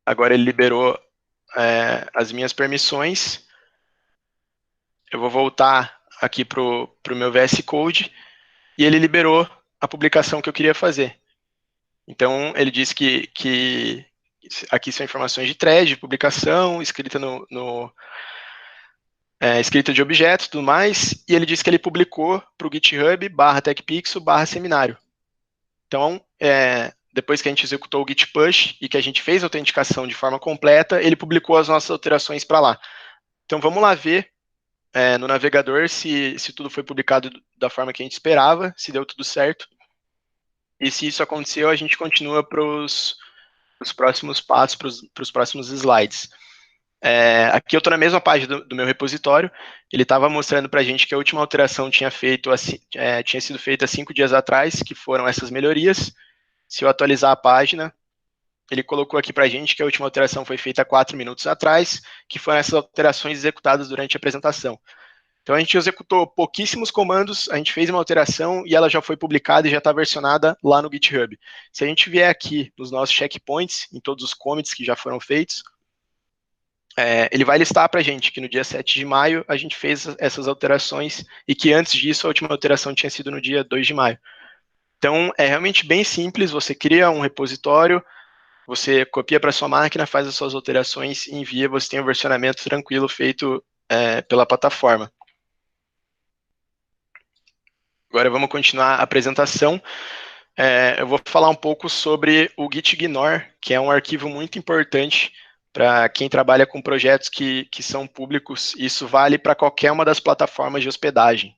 Agora ele liberou as minhas permissões. Eu vou voltar aqui para o meu VS Code e ele liberou a publicação que eu queria fazer. Então ele disse que aqui são informações de thread, de publicação, escrita escrita de objetos e tudo mais, e ele disse que ele publicou para o GitHub /TechPixel /seminário. Então, depois que a gente executou o git push e que a gente fez a autenticação de forma completa, ele publicou as nossas alterações para lá. Então, vamos lá ver no navegador se tudo foi publicado da forma que a gente esperava, se deu tudo certo. E se isso aconteceu, a gente continua para os próximos passos, para os próximos slides. Aqui eu estou na mesma página do meu repositório, ele estava mostrando para a gente que a última alteração tinha sido feita 5 dias atrás, que foram essas melhorias. Se eu atualizar a página, ele colocou aqui para a gente que a última alteração foi feita 4 minutos atrás, que foram essas alterações executadas durante a apresentação. Então a gente executou pouquíssimos comandos, a gente fez uma alteração e ela já foi publicada e já está versionada lá no GitHub. Se a gente vier aqui nos nossos checkpoints, em todos os commits que já foram feitos, ele vai listar para a gente que no dia 7 de maio a gente fez essas alterações e que antes disso a última alteração tinha sido no dia 2 de maio. Então é realmente bem simples, você cria um repositório, você copia para sua máquina, faz as suas alterações e envia, você tem um versionamento tranquilo feito pela plataforma. Agora vamos continuar a apresentação. Eu vou falar um pouco sobre o gitignore, que é um arquivo muito importante para quem trabalha com projetos que são públicos. Isso vale para qualquer uma das plataformas de hospedagem.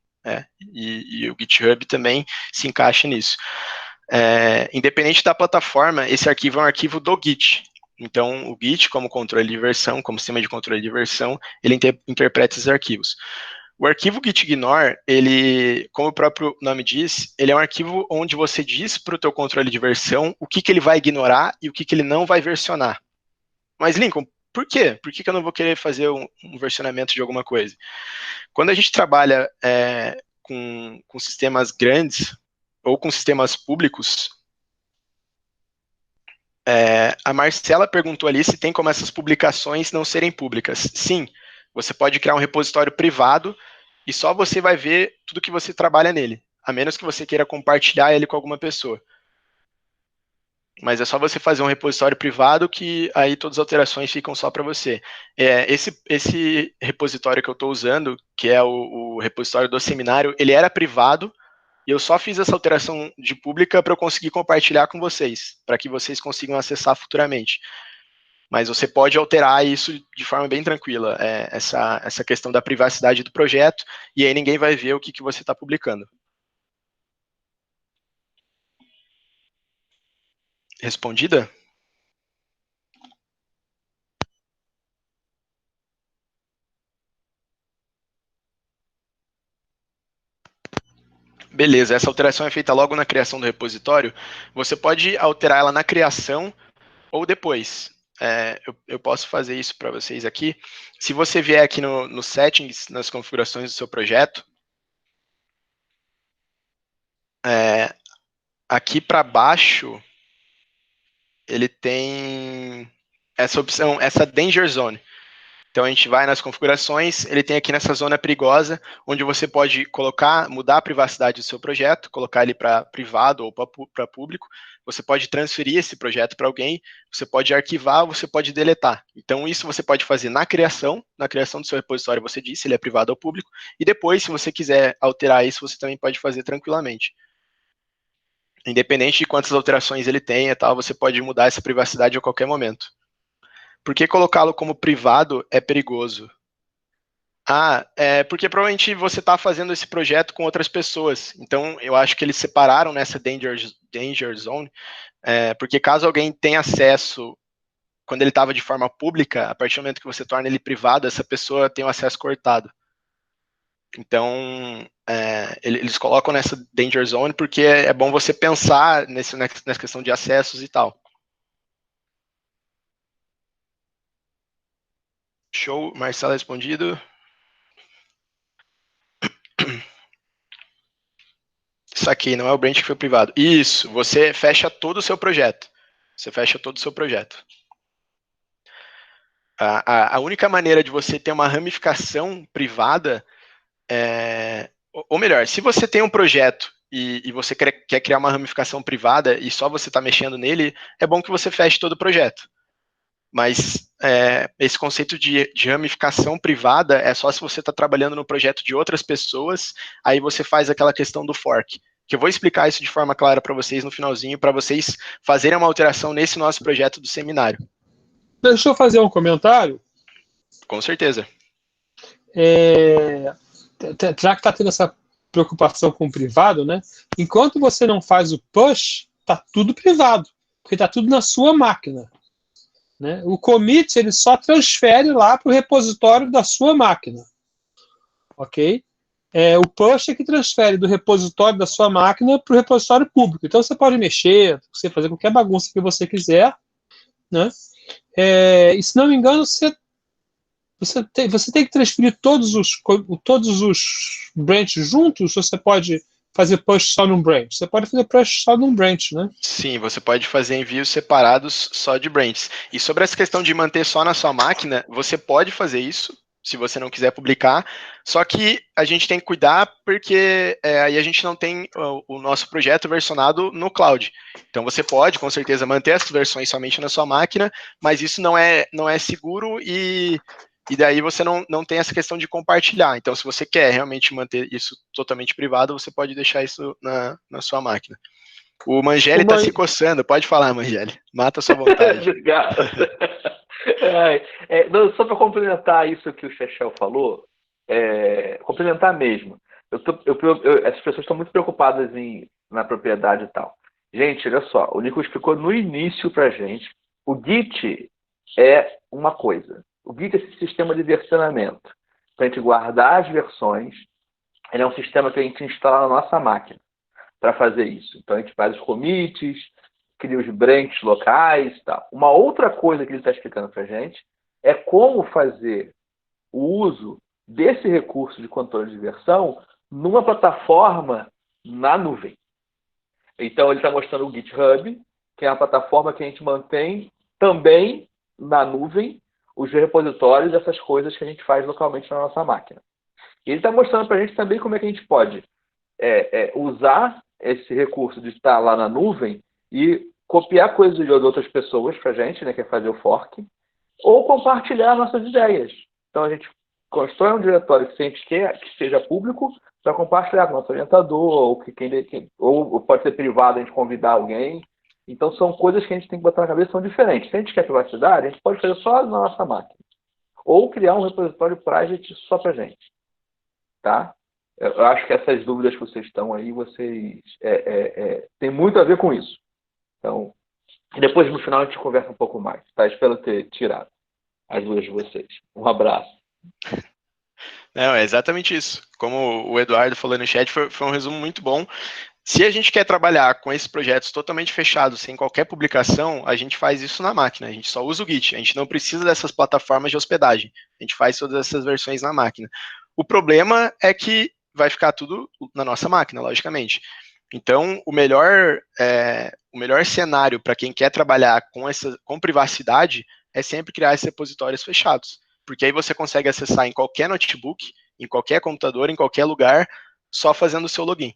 E o GitHub também se encaixa nisso. Independente da plataforma, esse arquivo é um arquivo do Git. Então, o Git, como controle de versão, como sistema de controle de versão, ele interpreta esses arquivos. O arquivo gitignore, ele, como o próprio nome diz, ele é um arquivo onde você diz para o teu controle de versão o que ele vai ignorar e o que ele não vai versionar. Mas, Lincoln, por quê? Por que eu não vou querer fazer um versionamento de alguma coisa? Quando a gente trabalha com sistemas grandes ou com sistemas públicos, a Marcela perguntou ali se tem como essas publicações não serem públicas. Sim, você pode criar um repositório privado e só você vai ver tudo que você trabalha nele, a menos que você queira compartilhar ele com alguma pessoa. Mas é só você fazer um repositório privado que aí todas as alterações ficam só para você. Esse repositório que eu estou usando, que é o repositório do seminário, ele era privado e eu só fiz essa alteração de pública para eu conseguir compartilhar com vocês, para que vocês consigam acessar futuramente. Mas você pode alterar isso de forma bem tranquila, essa questão da privacidade do projeto, e aí ninguém vai ver o que você está publicando. Respondida? Beleza, essa alteração é feita logo na criação do repositório. Você pode alterar ela na criação ou depois. Eu posso fazer isso para vocês aqui. Se você vier aqui no settings, nas configurações do seu projeto, aqui para baixo, ele tem essa opção, essa Danger Zone. Então a gente vai nas configurações, ele tem aqui nessa zona perigosa, onde você pode mudar a privacidade do seu projeto, colocar ele para privado ou para público, você pode transferir esse projeto para alguém, você pode arquivar, você pode deletar. Então isso você pode fazer na criação do seu repositório, você disse, ele é privado ou público, e depois, se você quiser alterar isso, você também pode fazer tranquilamente. Independente de quantas alterações ele tenha, você pode mudar essa privacidade a qualquer momento. Por que colocá-lo como privado é perigoso? Porque provavelmente você está fazendo esse projeto com outras pessoas. Então, eu acho que eles separaram nessa Danger Zone, porque caso alguém tenha acesso, quando ele estava de forma pública, a partir do momento que você torna ele privado, essa pessoa tem o acesso cortado. Então, eles colocam nessa danger zone porque é bom você pensar nessa questão de acessos e tal. Show, Marcelo respondido. Saquei, não é o branch que foi privado. Isso, você fecha todo o seu projeto. Você fecha todo o seu projeto. A única maneira de você ter uma ramificação privada ou melhor, se você tem um projeto e você quer criar uma ramificação privada e só você está mexendo nele, é bom que você feche todo o projeto. Mas esse conceito de ramificação privada é só se você está trabalhando no projeto de outras pessoas, aí você faz aquela questão do fork. Que eu vou explicar isso de forma clara para vocês no finalzinho, para vocês fazerem uma alteração nesse nosso projeto do seminário. Deixa eu fazer um comentário. Com certeza. Já que está tendo essa preocupação com o privado, né? Enquanto você não faz o push, está tudo privado, porque está tudo na sua máquina. Né? O commit ele só transfere lá para o repositório da sua máquina. Ok? O push é que transfere do repositório da sua máquina para o repositório público. Então você pode mexer, você fazer qualquer bagunça que você quiser. Né? E se não me engano, você tem que transferir todos os branches juntos, ou você pode fazer push só num branch? Você pode fazer push só num branch, né? Sim, você pode fazer envios separados só de branches. E sobre essa questão de manter só na sua máquina, você pode fazer isso, se você não quiser publicar, só que a gente tem que cuidar porque aí a gente não tem o nosso projeto versionado no cloud. Então você pode, com certeza, manter essas versões somente na sua máquina, mas isso não é seguro e daí você não tem essa questão de compartilhar. Então, se você quer realmente manter isso totalmente privado, você pode deixar isso na sua máquina. O Mangeli está se coçando. Pode falar, Mangeli. Mata a sua vontade. Obrigado. Não, só para complementar isso que o Chechel falou, complementar mesmo. Essas pessoas estão muito preocupadas na propriedade e tal. Gente, olha só, o Nico explicou no início para a gente. O Git é uma coisa. O Git é esse sistema de versionamento. Para a gente guardar as versões, ele é um sistema que a gente instala na nossa máquina para fazer isso. Então a gente faz os commits, cria os branches locais e tal. Uma outra coisa que ele está explicando para a gente é como fazer o uso desse recurso de controle de versão numa plataforma na nuvem. Então ele está mostrando o GitHub, que é a plataforma que a gente mantém também na nuvem os repositórios dessas coisas que a gente faz localmente na nossa máquina. E ele está mostrando para a gente também como é que a gente pode usar esse recurso de estar lá na nuvem e copiar coisas de outras pessoas para a gente, né, que é fazer o fork, ou compartilhar nossas ideias. Então a gente constrói um diretório que a gente quer que seja público para compartilhar com o nosso orientador, ou pode ser privado, a gente convidar alguém. Então são coisas que a gente tem que botar na cabeça, são diferentes. Se a gente quer privacidade, a gente pode fazer só na nossa máquina. Ou criar um repositório private só para a gente. Tá? Eu acho que essas dúvidas que vocês estão aí, tem muito a ver com isso. Então, depois no final a gente conversa um pouco mais. Tá? Espero ter tirado as dúvidas de vocês. Um abraço. Não, é exatamente isso. Como o Eduardo falou no chat, foi um resumo muito bom. Se a gente quer trabalhar com esses projetos totalmente fechados, sem qualquer publicação, a gente faz isso na máquina. A gente só usa o Git. A gente não precisa dessas plataformas de hospedagem. A gente faz todas essas versões na máquina. O problema é que vai ficar tudo na nossa máquina, logicamente. Então, o melhor cenário para quem quer trabalhar com privacidade é sempre criar esses repositórios fechados. Porque aí você consegue acessar em qualquer notebook, em qualquer computador, em qualquer lugar, só fazendo o seu login.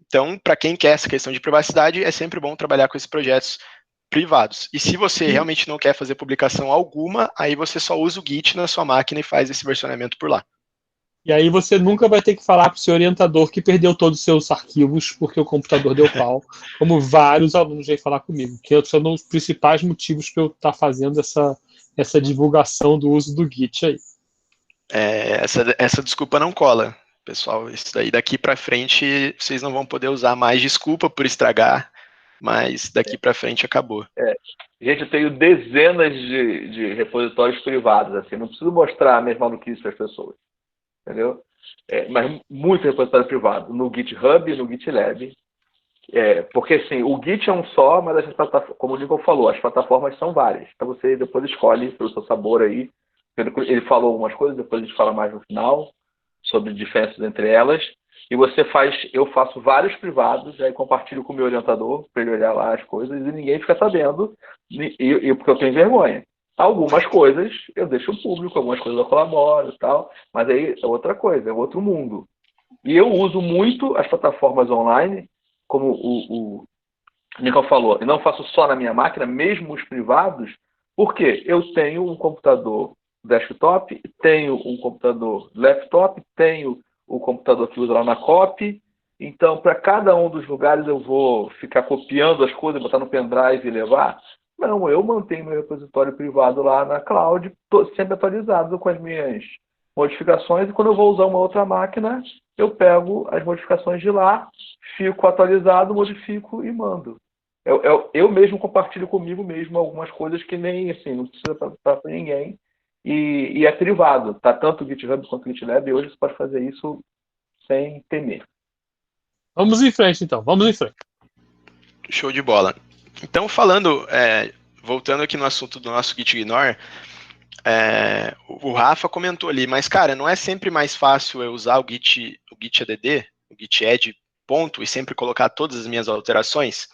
Então, para quem quer essa questão de privacidade, é sempre bom trabalhar com esses projetos privados. E se você realmente não quer fazer publicação alguma, aí você só usa o Git na sua máquina e faz esse versionamento por lá. E aí você nunca vai ter que falar para o seu orientador que perdeu todos os seus arquivos porque o computador deu pau, como vários alunos vêm falar comigo, que são um dos principais motivos para eu estar fazendo essa divulgação do uso do Git aí. Essa desculpa não cola, pessoal. Isso daí daqui para frente vocês não vão poder usar mais. Desculpa por estragar, mas daqui para frente acabou. Gente, eu tenho dezenas de repositórios privados, assim, não preciso mostrar a mesma maluquice para as pessoas. Entendeu? mas muito repositório privado, no GitHub e no GitLab. Porque assim, o Git é um só, mas as plataformas, como o Lincoln falou, as plataformas são várias. Então você depois escolhe pelo seu sabor aí. Ele falou algumas coisas, depois a gente fala mais no final sobre diferenças entre elas. E eu faço vários privados, aí compartilho com o meu orientador para ele olhar lá as coisas e ninguém fica sabendo, porque eu tenho vergonha. Algumas coisas eu deixo público, algumas coisas eu colaboro e tal, mas aí é outra coisa, é outro mundo. E eu uso muito as plataformas online, como o Nicole falou, e não faço só na minha máquina, mesmo os privados, porque eu tenho um computador desktop, tenho um computador laptop, tenho o computador que usa lá na copy, então para cada um dos lugares eu vou ficar copiando as coisas, botar no pendrive e levar? Não, eu mantenho meu repositório privado lá na cloud, sempre atualizado com as minhas modificações, e quando eu vou usar uma outra máquina, eu pego as modificações de lá, fico atualizado, modifico e mando. Eu mesmo compartilho comigo mesmo algumas coisas que nem, assim, não precisa para ninguém, e é privado, tá? Tanto o GitHub quanto o GitLab, e hoje você pode fazer isso sem temer. Vamos em frente, então. Vamos em frente. Show de bola. Então, voltando aqui no assunto do nosso GitIgnore, o Rafa comentou ali, mas, cara, não é sempre mais fácil eu usar o Git add, o Git add, ponto, e sempre colocar todas as minhas alterações?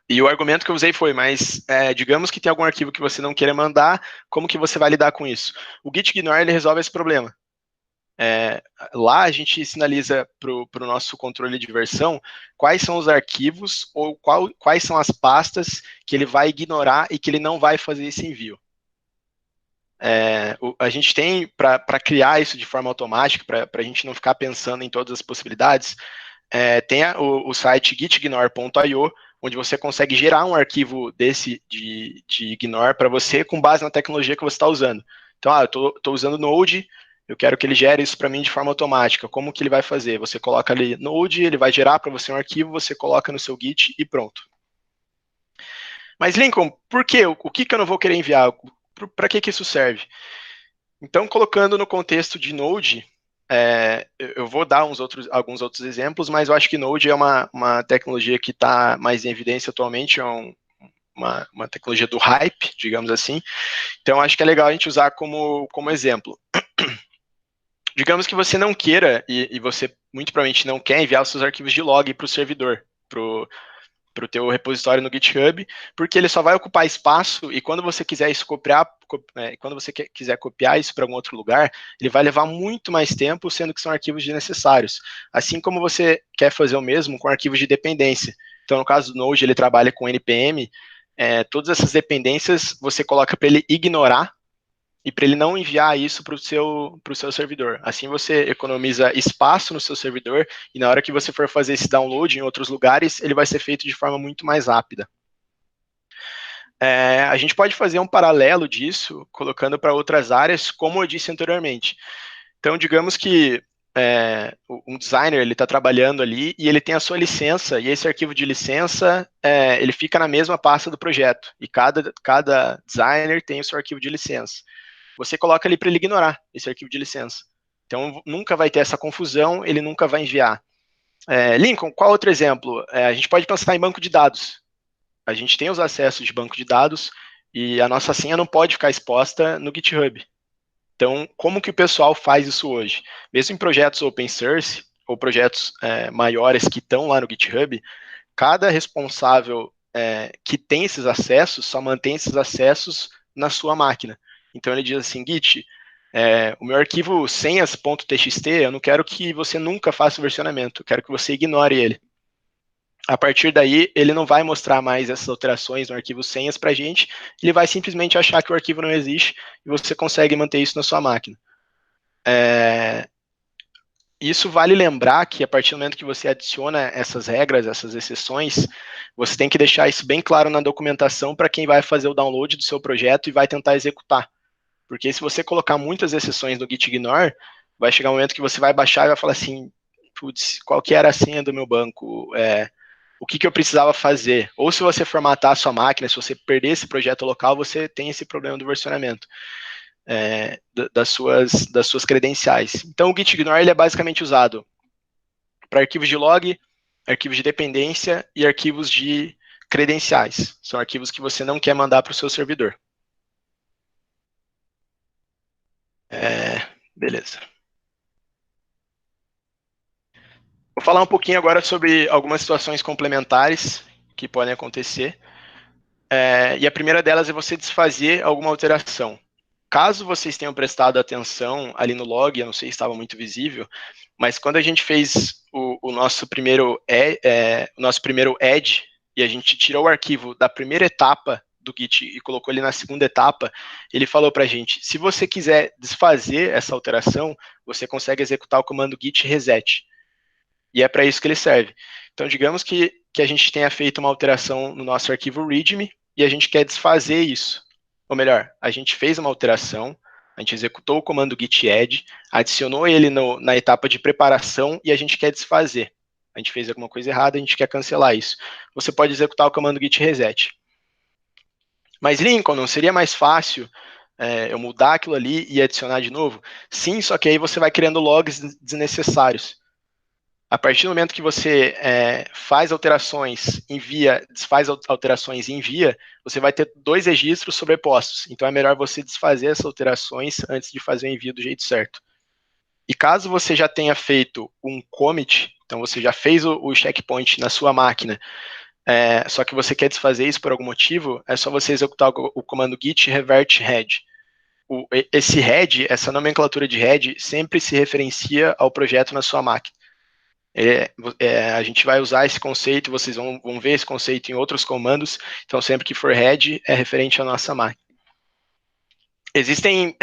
E o argumento que eu usei foi, mas digamos que tem algum arquivo que você não queira mandar, como que você vai lidar com isso? O GitIgnore, ele resolve esse problema. Lá a gente sinaliza para o nosso controle de versão quais são os arquivos ou quais são as pastas que ele vai ignorar e que ele não vai fazer esse envio. A gente tem, para criar isso de forma automática, para a gente não ficar pensando em todas as possibilidades, tem o site gitignore.io, onde você consegue gerar um arquivo desse de ignore para você com base na tecnologia que você está usando. Então, eu estou usando Node, eu quero que ele gere isso para mim de forma automática. Como que ele vai fazer? Você coloca ali Node, ele vai gerar para você um arquivo, você coloca no seu Git e pronto. Mas, Lincoln, por quê? O que eu não vou querer enviar? Para que isso serve? Então, colocando no contexto de Node, eu vou dar alguns outros exemplos, mas eu acho que Node é uma tecnologia que está mais em evidência atualmente, é uma tecnologia do hype, digamos assim. Então, acho que é legal a gente usar como exemplo. Digamos que você não queira, e você muito provavelmente não quer enviar os seus arquivos de log para o servidor, para o teu repositório no GitHub, porque ele só vai ocupar espaço, e quando você quiser quiser copiar isso para algum outro lugar, ele vai levar muito mais tempo, sendo que são arquivos desnecessários. Assim como você quer fazer o mesmo com arquivos de dependência. Então, no caso do Node, ele trabalha com NPM, todas essas dependências você coloca para ele ignorar, e para ele não enviar isso para o seu servidor. Assim você economiza espaço no seu servidor, e na hora que você for fazer esse download em outros lugares, ele vai ser feito de forma muito mais rápida. A gente pode fazer um paralelo disso, colocando para outras áreas, como eu disse anteriormente. Então, digamos que um designer está trabalhando ali, e ele tem a sua licença, e esse arquivo de licença, ele fica na mesma pasta do projeto, e cada designer tem o seu arquivo de licença. Você coloca ali para ele ignorar esse arquivo de licença. Então, nunca vai ter essa confusão, ele nunca vai enviar. Lincoln, qual outro exemplo? A gente pode pensar em banco de dados. A gente tem os acessos de banco de dados e a nossa senha não pode ficar exposta no GitHub. Então, como que o pessoal faz isso hoje? Mesmo em projetos open source ou projetos maiores que estão lá no GitHub, cada responsável que tem esses acessos só mantém esses acessos na sua máquina. Então ele diz assim, Git, o meu arquivo senhas.txt, eu não quero que você nunca faça o versionamento, eu quero que você ignore ele. A partir daí, ele não vai mostrar mais essas alterações no arquivo senhas para a gente, ele vai simplesmente achar que o arquivo não existe e você consegue manter isso na sua máquina. Isso vale lembrar que a partir do momento que você adiciona essas regras, essas exceções, você tem que deixar isso bem claro na documentação para quem vai fazer o download do seu projeto e vai tentar executar. Porque se você colocar muitas exceções no GitIgnore, vai chegar um momento que você vai baixar e vai falar assim, putz, qual que era a senha do meu banco? O que eu precisava fazer? Ou se você formatar a sua máquina, se você perder esse projeto local, você tem esse problema do versionamento. das suas credenciais. Então, o gitignore ele é basicamente usado para arquivos de log, arquivos de dependência e arquivos de credenciais. São arquivos que você não quer mandar para o seu servidor. Beleza. Vou falar um pouquinho agora sobre algumas situações complementares que podem acontecer. E a primeira delas é você desfazer alguma alteração. Caso vocês tenham prestado atenção ali no log, eu não sei se estava muito visível, mas quando a gente fez o nosso primeiro add, e a gente tirou o arquivo da primeira etapa do Git e colocou ele na segunda etapa, ele falou para a gente, se você quiser desfazer essa alteração, você consegue executar o comando git reset. E é para isso que ele serve. Então, digamos que a gente tenha feito uma alteração no nosso arquivo readme e a gente quer desfazer isso. Ou melhor, a gente fez uma alteração, a gente executou o comando git add, adicionou ele na etapa de preparação e a gente quer desfazer. A gente fez alguma coisa errada, a gente quer cancelar isso. Você pode executar o comando git reset. Mas, Lincoln, não seria mais fácil eu mudar aquilo ali e adicionar de novo? Sim, só que aí você vai criando logs desnecessários. A partir do momento que você faz alterações, desfaz alterações e envia, você vai ter 2 registros sobrepostos. Então é melhor você desfazer essas alterações antes de fazer o envio do jeito certo. E caso você já tenha feito um commit, então você já fez o checkpoint na sua máquina, só que você quer desfazer isso por algum motivo, é só você executar o comando git revert head. Esse head, essa nomenclatura de head, sempre se referencia ao projeto na sua máquina. A gente vai usar esse conceito, vocês vão ver esse conceito em outros comandos, então sempre que for head, é referente à nossa máquina. Existem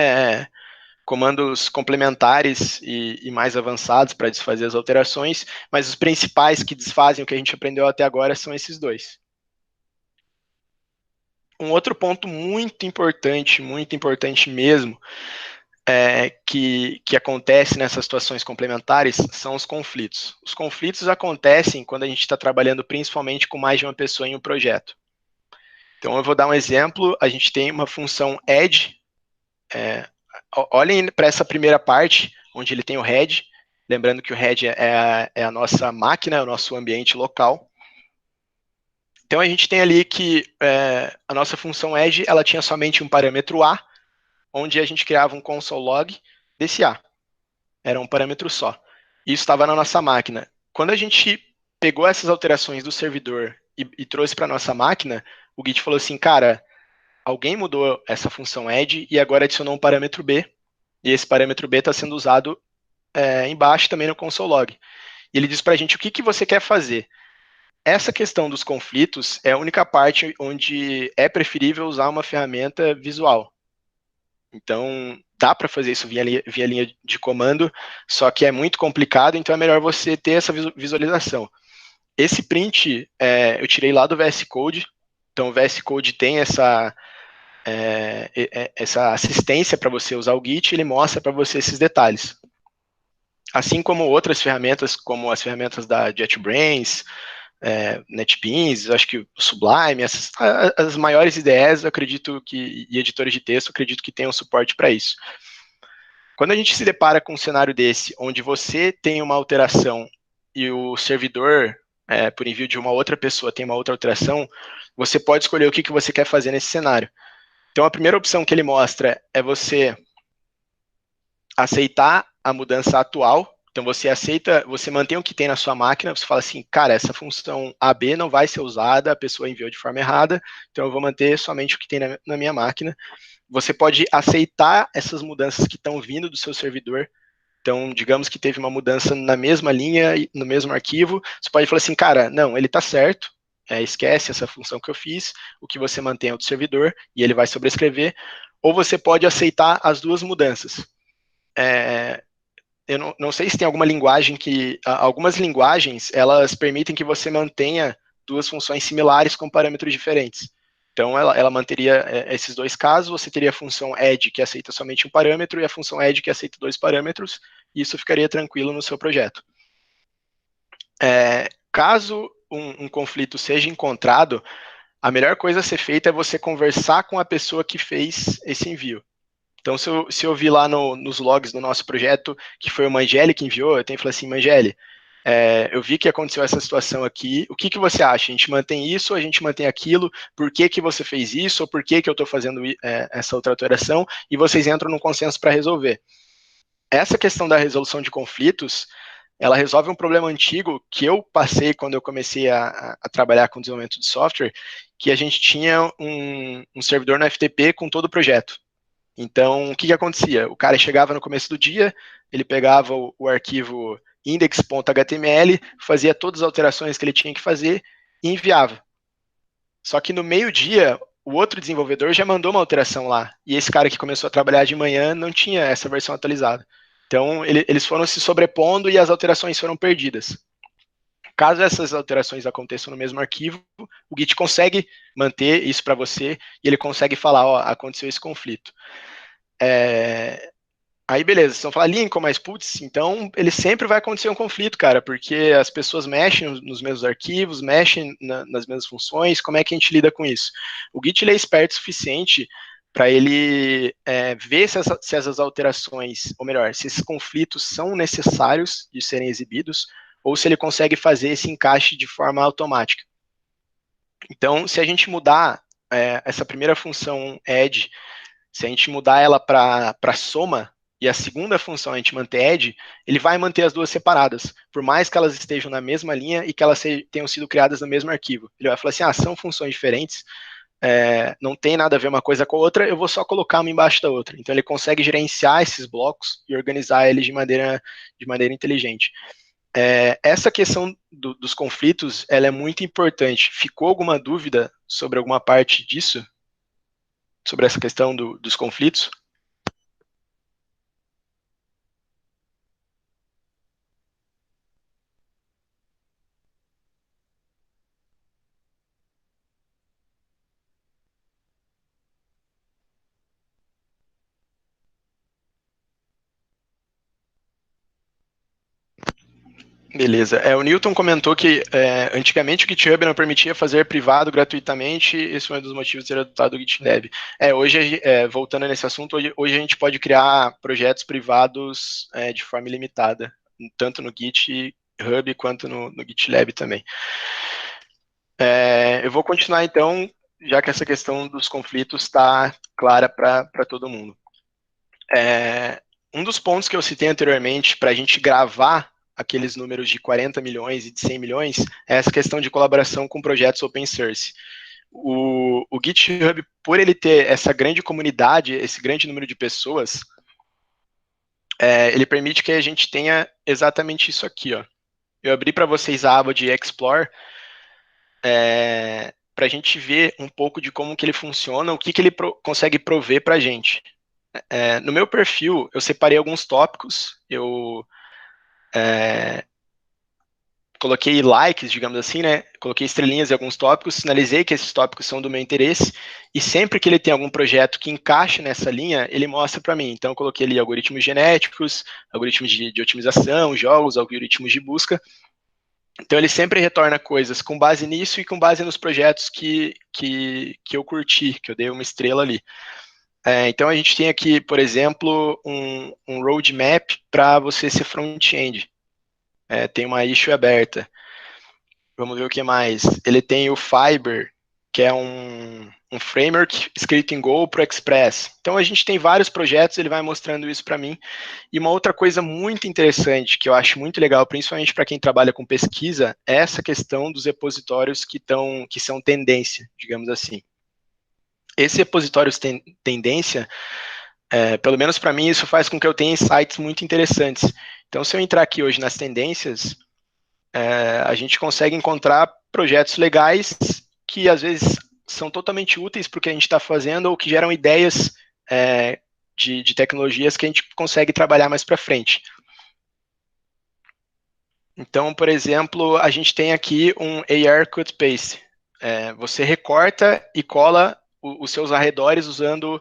comandos complementares e mais avançados para desfazer as alterações, mas os principais que desfazem o que a gente aprendeu até agora são esses 2. Um outro ponto muito importante mesmo, que acontece nessas situações complementares são os conflitos. Os conflitos acontecem quando a gente está trabalhando principalmente com mais de uma pessoa em um projeto. Então, eu vou dar um exemplo. A gente tem uma função add. Olhem para essa primeira parte, onde ele tem o head. Lembrando que o head é a nossa máquina, é o nosso ambiente local. Então, a gente tem ali que a nossa função add, ela tinha somente um parâmetro A, onde a gente criava um console log desse A. Era um parâmetro só. Isso estava na nossa máquina. Quando a gente pegou essas alterações do servidor e trouxe para a nossa máquina, o Git falou assim, cara, alguém mudou essa função add e agora adicionou um parâmetro B, e esse parâmetro B está sendo usado embaixo também no console log. E ele diz para a gente, o que você quer fazer? Essa questão dos conflitos é a única parte onde é preferível usar uma ferramenta visual. Então, dá para fazer isso via linha de comando, só que é muito complicado, então é melhor você ter essa visualização. Esse print eu tirei lá do VS Code, então o VS Code tem essa assistência para você usar o Git, ele mostra para você esses detalhes. Assim como outras ferramentas, como as ferramentas da JetBrains, NetBeans, acho que o Sublime, as maiores IDEs, eu acredito que, e editores de texto, eu acredito que tenham suporte para isso. Quando a gente se depara com um cenário desse, onde você tem uma alteração e o servidor, por envio de uma outra pessoa, tem uma outra alteração, você pode escolher o que você quer fazer nesse cenário. Então, a primeira opção que ele mostra é você aceitar a mudança atual. Então, você mantém o que tem na sua máquina, você fala assim, cara, essa função AB não vai ser usada, a pessoa enviou de forma errada, então eu vou manter somente o que tem na minha máquina. Você pode aceitar essas mudanças que estão vindo do seu servidor. Então, digamos que teve uma mudança na mesma linha, no mesmo arquivo, você pode falar assim, cara, não, ele está certo, esquece essa função que eu fiz, o que você mantém é o do servidor, e ele vai sobrescrever, ou você pode aceitar as 2 mudanças. Eu não sei se tem alguma linguagem algumas linguagens, elas permitem que você mantenha 2 funções similares com parâmetros diferentes. Então, ela manteria esses 2 casos, você teria a função add, que aceita somente um parâmetro, e a função add, que aceita 2 parâmetros, e isso ficaria tranquilo no seu projeto. Caso um conflito seja encontrado, a melhor coisa a ser feita é você conversar com a pessoa que fez esse envio. Então, se eu vi lá nos logs do nosso projeto, que foi o Mangeli que enviou, eu tenho que falar assim, Mangeli, eu vi que aconteceu essa situação aqui, o que você acha? A gente mantém isso ou a gente mantém aquilo? Por que você fez isso? Ou por que eu estou fazendo essa outra alteração? E vocês entram num consenso para resolver. Essa questão da resolução de conflitos, ela resolve um problema antigo que eu passei quando eu comecei a trabalhar com desenvolvimento de software, que a gente tinha um servidor no FTP com todo o projeto. Então, o que acontecia? O cara chegava no começo do dia, ele pegava o arquivo index.html, fazia todas as alterações que ele tinha que fazer e enviava. Só que no meio-dia, o outro desenvolvedor já mandou uma alteração lá, e esse cara que começou a trabalhar de manhã não tinha essa versão atualizada. Então, eles foram se sobrepondo e as alterações foram perdidas. Caso essas alterações aconteçam no mesmo arquivo, o Git consegue manter isso para você e ele consegue falar, ó, aconteceu esse conflito. Aí beleza, vocês vão falar Lincoln, mas putz, então ele sempre vai acontecer um conflito, cara, porque as pessoas mexem nos mesmos arquivos, mexem nas mesmas funções, como é que a gente lida com isso? O Git ele é esperto o suficiente para ele ver se essas alterações, ou melhor, se esses conflitos são necessários de serem exibidos, ou se ele consegue fazer esse encaixe de forma automática. Então, se a gente mudar essa primeira função add, se a gente mudar ela para soma, e a segunda função a gente manter add, ele vai manter as duas separadas, por mais que elas estejam na mesma linha e que elas tenham sido criadas no mesmo arquivo. Ele vai falar assim, são funções diferentes, não tem nada a ver uma coisa com a outra, eu vou só colocar uma embaixo da outra. Então ele consegue gerenciar esses blocos e organizar eles de maneira inteligente. Essa questão dos conflitos, ela é muito importante. Ficou alguma dúvida sobre alguma parte disso? Sobre essa questão dos conflitos? Beleza. O Newton comentou que antigamente o GitHub não permitia fazer privado gratuitamente, esse foi um dos motivos de ter adotado o GitLab. Hoje, voltando nesse assunto, hoje a gente pode criar projetos privados de forma ilimitada, tanto no GitHub quanto no GitLab também. Eu vou continuar então, já que essa questão dos conflitos está clara para todo mundo. Um dos pontos que eu citei anteriormente para a gente gravar aqueles números de 40 milhões e de 100 milhões é essa questão de colaboração com projetos open source. O GitHub, por ele ter essa grande comunidade, esse grande número de pessoas, ele permite que a gente tenha exatamente isso aqui, ó. Eu abri para vocês a aba de Explore para a gente ver um pouco de como que ele funciona, o que ele consegue prover para a gente. No meu perfil, eu separei alguns tópicos, eu coloquei likes, digamos assim, né? Coloquei estrelinhas em alguns tópicos, sinalizei que esses tópicos são do meu interesse, e sempre que ele tem algum projeto que encaixe nessa linha, ele mostra para mim. Então, eu coloquei ali algoritmos genéticos, algoritmos de otimização, jogos, algoritmos de busca. Então, ele sempre retorna coisas com base nisso e com base nos projetos que eu curti, que eu dei uma estrela ali. Então, a gente tem aqui, por exemplo, um roadmap para você ser front-end. Tem uma issue aberta. Vamos ver o que mais. Ele tem o Fiber, que é um framework escrito em Go para o Express. Então, a gente tem vários projetos, ele vai mostrando isso para mim. E uma outra coisa muito interessante, que eu acho muito legal, principalmente para quem trabalha com pesquisa, é essa questão dos repositórios que são tendência, digamos assim. Esses repositórios tendência, pelo menos para mim, isso faz com que eu tenha insights muito interessantes. Então, se eu entrar aqui hoje nas tendências, a gente consegue encontrar projetos legais que, às vezes, são totalmente úteis para o que a gente está fazendo ou que geram ideias de tecnologias que a gente consegue trabalhar mais para frente. Então, por exemplo, a gente tem aqui um AR Cut Paste. Você recorta e cola os seus arredores usando...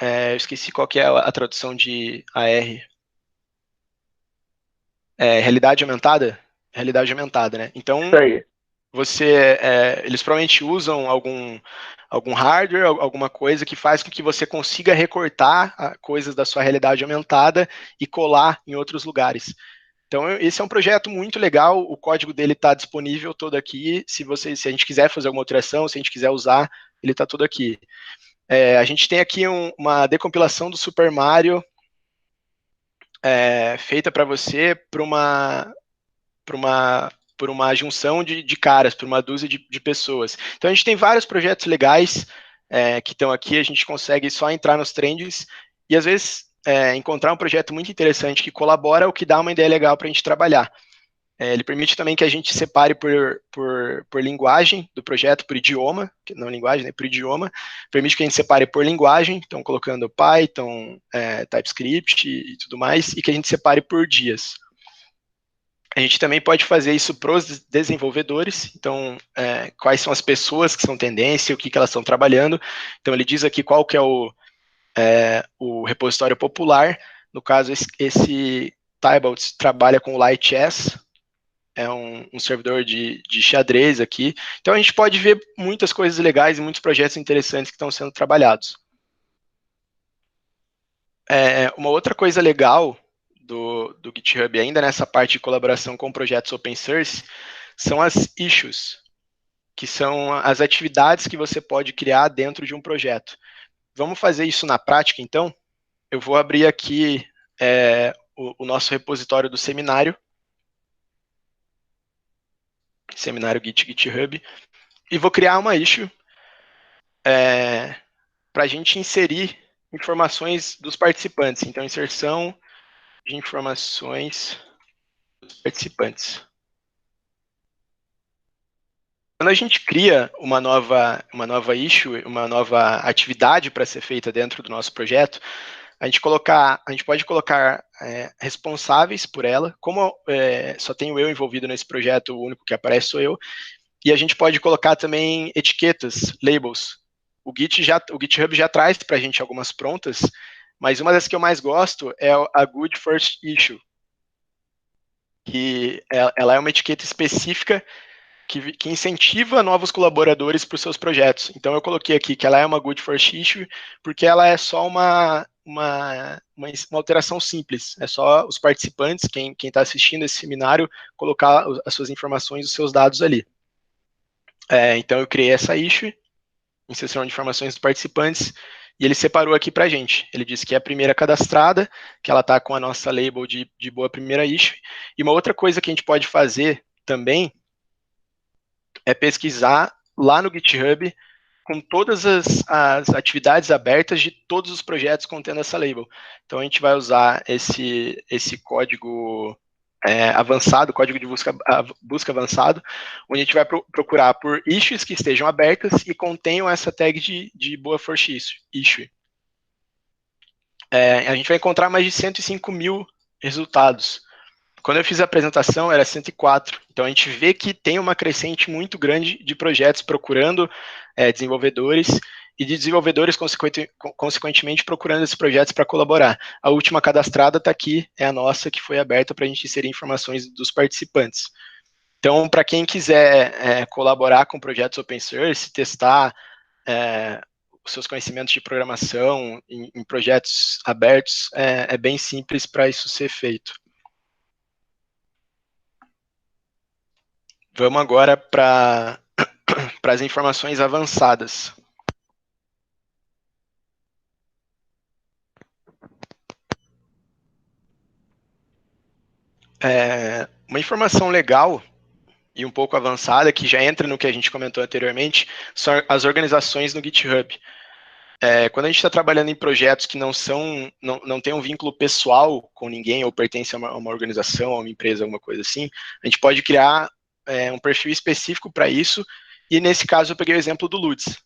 eu esqueci qual que é a tradução de AR. Realidade aumentada? Realidade aumentada, né? Então, eles provavelmente usam algum hardware, alguma coisa que faz com que você consiga recortar coisas da sua realidade aumentada e colar em outros lugares. Então, esse é um projeto muito legal, o código dele está disponível todo aqui, se a gente quiser fazer alguma alteração, se a gente quiser usar, ele está todo aqui. A gente tem aqui uma decompilação do Super Mario feita para você por uma junção de caras, por uma dúzia de pessoas. Então, a gente tem vários projetos legais que estão aqui, a gente consegue só entrar nos trends e, às vezes, encontrar um projeto muito interessante que colabora ou que dá uma ideia legal para a gente trabalhar. Ele permite também que a gente separe por linguagem do projeto, por idioma, não linguagem, né, por idioma. Permite que a gente separe por linguagem, então colocando Python, TypeScript e tudo mais, e que a gente separe por dias. A gente também pode fazer isso para os desenvolvedores, então, quais são as pessoas que são tendência, o que elas estão trabalhando. Então, ele diz aqui qual que é o repositório popular. No caso, esse Tybalt trabalha com o Light.chess, é um servidor de xadrez aqui. Então, a gente pode ver muitas coisas legais e muitos projetos interessantes que estão sendo trabalhados. Uma outra coisa legal do GitHub, ainda nessa parte de colaboração com projetos open source, são as issues, que são as atividades que você pode criar dentro de um projeto. Vamos fazer isso na prática, então? Eu vou abrir aqui o nosso repositório do seminário GitHub, e vou criar uma issue para a gente inserir informações dos participantes. Então, inserção de informações dos participantes. Quando a gente cria uma nova issue, uma nova atividade para ser feita dentro do nosso projeto, a gente pode colocar responsáveis por ela. Como só tenho eu envolvido nesse projeto, o único que aparece sou eu, e a gente pode colocar também etiquetas, labels. O GitHub já traz para a gente algumas prontas, mas uma das que eu mais gosto é a Good First Issue, que ela é uma etiqueta específica que incentiva novos colaboradores para os seus projetos. Então, eu coloquei aqui que ela é uma Good First Issue, porque ela é só uma alteração simples. É só os participantes, quem está assistindo esse seminário, colocar as suas informações, os seus dados ali. Então, eu criei essa issue, inserção de informações dos participantes, e ele separou aqui para a gente. Ele disse que é a primeira cadastrada, que ela está com a nossa label de boa primeira issue. E uma outra coisa que a gente pode fazer também é pesquisar lá no GitHub com todas as atividades abertas de todos os projetos contendo essa label. Então, a gente vai usar esse código avançado, código de busca avançado, onde a gente vai procurar por issues que estejam abertas e contenham essa tag de boa first issue. A gente vai encontrar mais de 105 mil resultados. Quando eu fiz a apresentação, era 104. Então, a gente vê que tem uma crescente muito grande de projetos procurando desenvolvedores e de desenvolvedores, consequentemente, procurando esses projetos para colaborar. A última cadastrada está aqui, é a nossa, que foi aberta para a gente inserir informações dos participantes. Então, para quem quiser colaborar com projetos open source, testar os seus conhecimentos de programação em projetos abertos, é bem simples para isso ser feito. Vamos agora para as informações avançadas. Uma informação legal e um pouco avançada, que já entra no que a gente comentou anteriormente, são as organizações no GitHub. Quando a gente está trabalhando em projetos que não tem um vínculo pessoal com ninguém, ou pertence a uma organização, a uma empresa, alguma coisa assim, a gente pode criar um perfil específico para isso, e nesse caso eu peguei o exemplo do Ludes.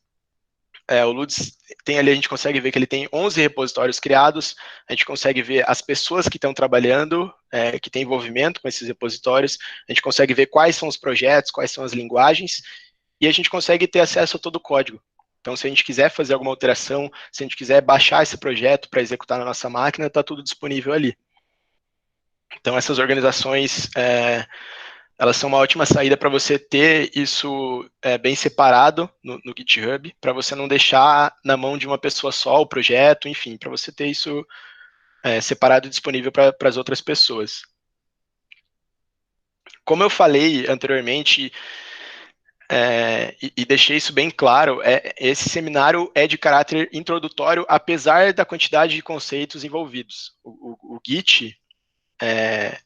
O Ludes tem ali, a gente consegue ver que ele tem 11 repositórios criados, a gente consegue ver as pessoas que estão trabalhando, que têm envolvimento com esses repositórios, a gente consegue ver quais são os projetos, quais são as linguagens, e a gente consegue ter acesso a todo o código. Então, se a gente quiser fazer alguma alteração, se a gente quiser baixar esse projeto para executar na nossa máquina, está tudo disponível ali. Então, essas organizações elas são uma ótima saída para você ter isso bem separado no GitHub, para você não deixar na mão de uma pessoa só o projeto, enfim, para você ter isso separado e disponível para as outras pessoas. Como eu falei anteriormente, e deixei isso bem claro, esse seminário é de caráter introdutório, apesar da quantidade de conceitos envolvidos. O Git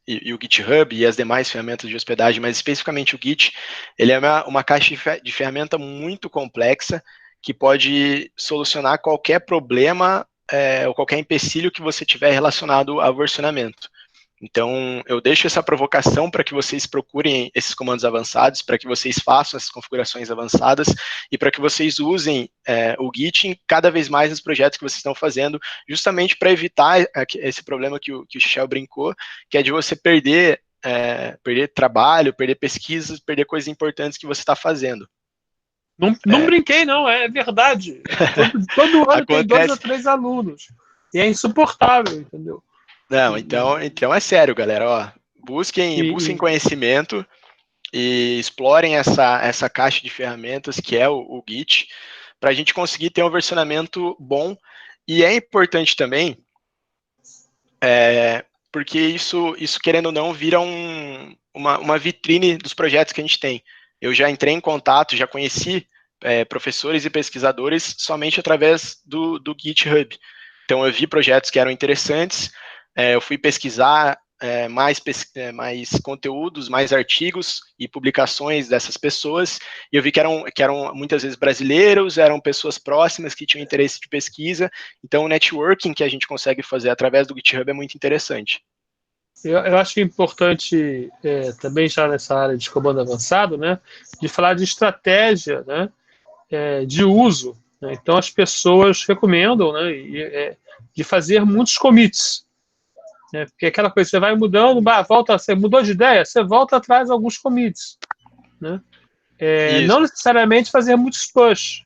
e o GitHub e as demais ferramentas de hospedagem, mas especificamente o Git, ele é uma caixa de ferramenta muito complexa que pode solucionar qualquer problema ou qualquer empecilho que você tiver relacionado ao versionamento. Então, eu deixo essa provocação para que vocês procurem esses comandos avançados, para que vocês façam essas configurações avançadas e para que vocês usem o Git cada vez mais nos projetos que vocês estão fazendo, justamente para evitar esse problema que o Shell brincou, que é de você perder trabalho, perder pesquisas, perder coisas importantes que você está fazendo. Não brinquei, não, é verdade. Todo ano tem 2 ou 3 alunos. E é insuportável, entendeu? Não, então é sério, galera. Ó, busquem conhecimento e explorem essa caixa de ferramentas que é o Git, para a gente conseguir ter um versionamento bom. E é importante também, porque isso, querendo ou não, vira uma vitrine dos projetos que a gente tem. Eu já entrei em contato, já conheci professores e pesquisadores somente através do GitHub. Então, eu vi projetos que eram interessantes, eu fui pesquisar mais conteúdos, mais artigos e publicações dessas pessoas, e eu vi que eram muitas vezes brasileiros, eram pessoas próximas que tinham interesse de pesquisa, então o networking que a gente consegue fazer através do GitHub é muito interessante. Eu acho que é importante também já nessa área de comando avançado, né, de falar de estratégia, né, de uso. Né? Então as pessoas recomendam, né, de fazer muitos commits. Porque aquela coisa, você vai mudando, você mudou de ideia, você volta atrás alguns commits. Né? Não necessariamente fazer muitos push.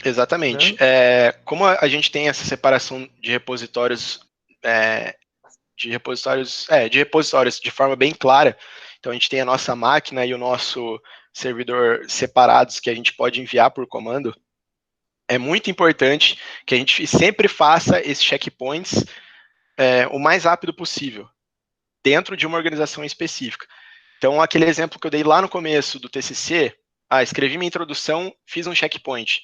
Exatamente. Né? Como a gente tem essa separação de repositórios de forma bem clara, então a gente tem a nossa máquina e o nosso servidor separados que a gente pode enviar por comando, é muito importante que a gente sempre faça esses checkpoints o mais rápido possível, dentro de uma organização específica. Então, aquele exemplo que eu dei lá no começo do TCC, escrevi minha introdução, fiz um checkpoint.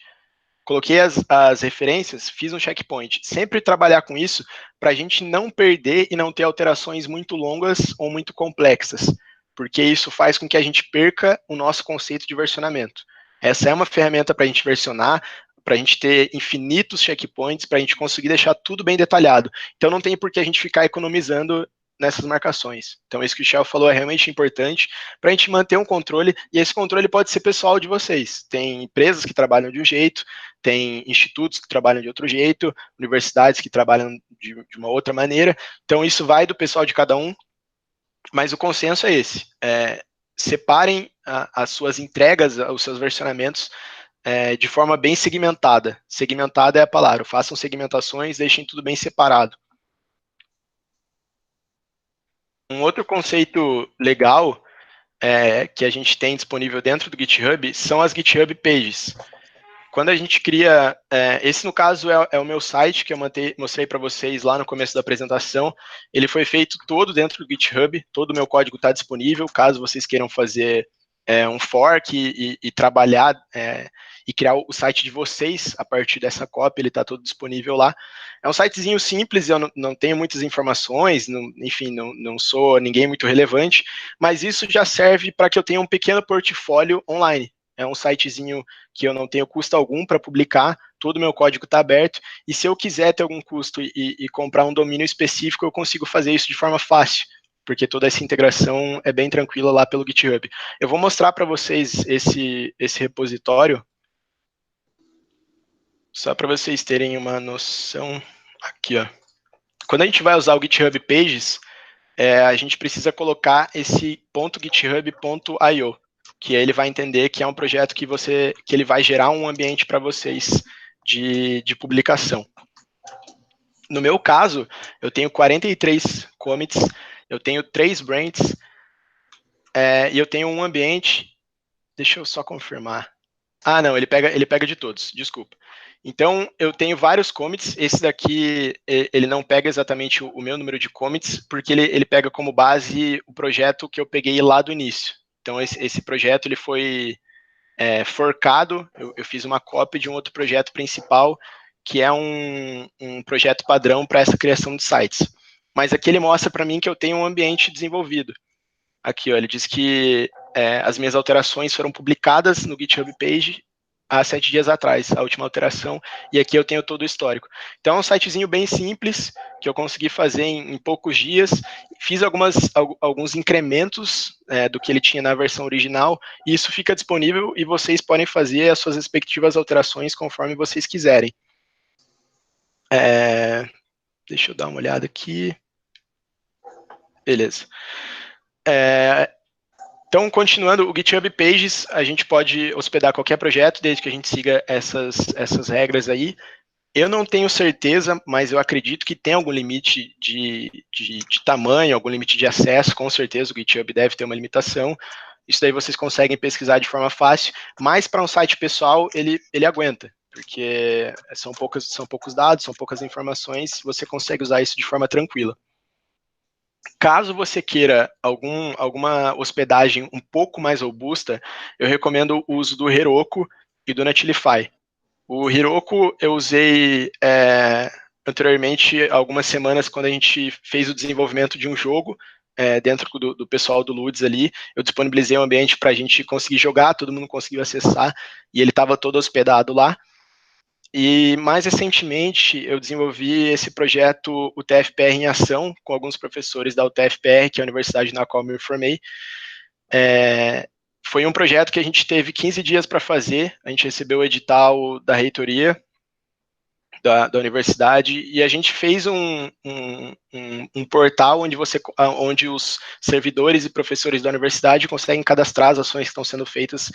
Coloquei as referências, fiz um checkpoint. Sempre trabalhar com isso para a gente não perder e não ter alterações muito longas ou muito complexas, porque isso faz com que a gente perca o nosso conceito de versionamento. Essa é uma ferramenta para a gente versionar, para a gente ter infinitos checkpoints, para a gente conseguir deixar tudo bem detalhado. Então não tem por que a gente ficar economizando nessas marcações. Então isso que o Shell falou é realmente importante para a gente manter um controle, e esse controle pode ser pessoal de vocês. Tem empresas que trabalham de um jeito, tem institutos que trabalham de outro jeito, universidades que trabalham de uma outra maneira, então isso vai do pessoal de cada um, mas o consenso é esse. Separem as suas entregas, os seus versionamentos de forma bem segmentada. Segmentada é a palavra. Façam segmentações, deixem tudo bem separado. Um outro conceito legal que a gente tem disponível dentro do GitHub são as GitHub Pages. Quando a gente cria, esse no caso é o meu site que eu mostrei para vocês lá no começo da apresentação, ele foi feito todo dentro do GitHub, todo o meu código está disponível, caso vocês queiram fazer um fork e trabalhar e criar o site de vocês a partir dessa cópia, ele está todo disponível lá. É um sitezinho simples, eu não tenho muitas informações, enfim, não sou ninguém muito relevante, mas isso já serve para que eu tenha um pequeno portfólio online. É um sitezinho que eu não tenho custo algum para publicar, todo o meu código está aberto, e se eu quiser ter algum custo e comprar um domínio específico, eu consigo fazer isso de forma fácil, porque toda essa integração é bem tranquila lá pelo GitHub. Eu vou mostrar para vocês esse repositório, só para vocês terem uma noção. Aqui, ó. Quando a gente vai usar o GitHub Pages, a gente precisa colocar esse .github.io, que aí ele vai entender que é um projeto que ele vai gerar um ambiente para vocês de publicação. No meu caso, eu tenho 43 commits, eu tenho 3 branches, e eu tenho um ambiente, deixa eu só confirmar. Ah, não, ele pega de todos, desculpa. Então, eu tenho vários commits, esse daqui, ele não pega exatamente o meu número de commits, porque ele pega como base o projeto que eu peguei lá do início. Então, esse projeto, ele foi forcado, eu fiz uma cópia de um outro projeto principal, que é um projeto padrão para essa criação de sites. Mas aqui ele mostra para mim que eu tenho um ambiente desenvolvido. Aqui, ó, ele diz que as minhas alterações foram publicadas no GitHub Page há 7 dias atrás, a última alteração, e aqui eu tenho todo o histórico. Então é um sitezinho bem simples, que eu consegui fazer em poucos dias, fiz alguns incrementos do que ele tinha na versão original, e isso fica disponível, e vocês podem fazer as suas respectivas alterações conforme vocês quiserem. Deixa eu dar uma olhada aqui. Beleza. Então, continuando, o GitHub Pages, a gente pode hospedar qualquer projeto, desde que a gente siga essas regras aí. Eu não tenho certeza, mas eu acredito que tem algum limite de tamanho, algum limite de acesso, com certeza o GitHub deve ter uma limitação. Isso daí vocês conseguem pesquisar de forma fácil, mas para um site pessoal, ele aguenta, porque são poucos dados, são poucas informações, você consegue usar isso de forma tranquila. Caso você queira alguma hospedagem um pouco mais robusta, eu recomendo o uso do Heroku e do Netlify. O Heroku eu usei anteriormente, algumas semanas, quando a gente fez o desenvolvimento de um jogo, dentro do pessoal do Ludes ali, eu disponibilizei um ambiente para a gente conseguir jogar, todo mundo conseguiu acessar, e ele estava todo hospedado lá. E mais recentemente eu desenvolvi esse projeto UTFPR em ação com alguns professores da UTFPR, que é a universidade na qual eu me formei. Foi um projeto que a gente teve 15 dias para fazer, a gente recebeu o edital da reitoria da universidade e a gente fez um portal onde os servidores e professores da universidade conseguem cadastrar as ações que estão sendo feitas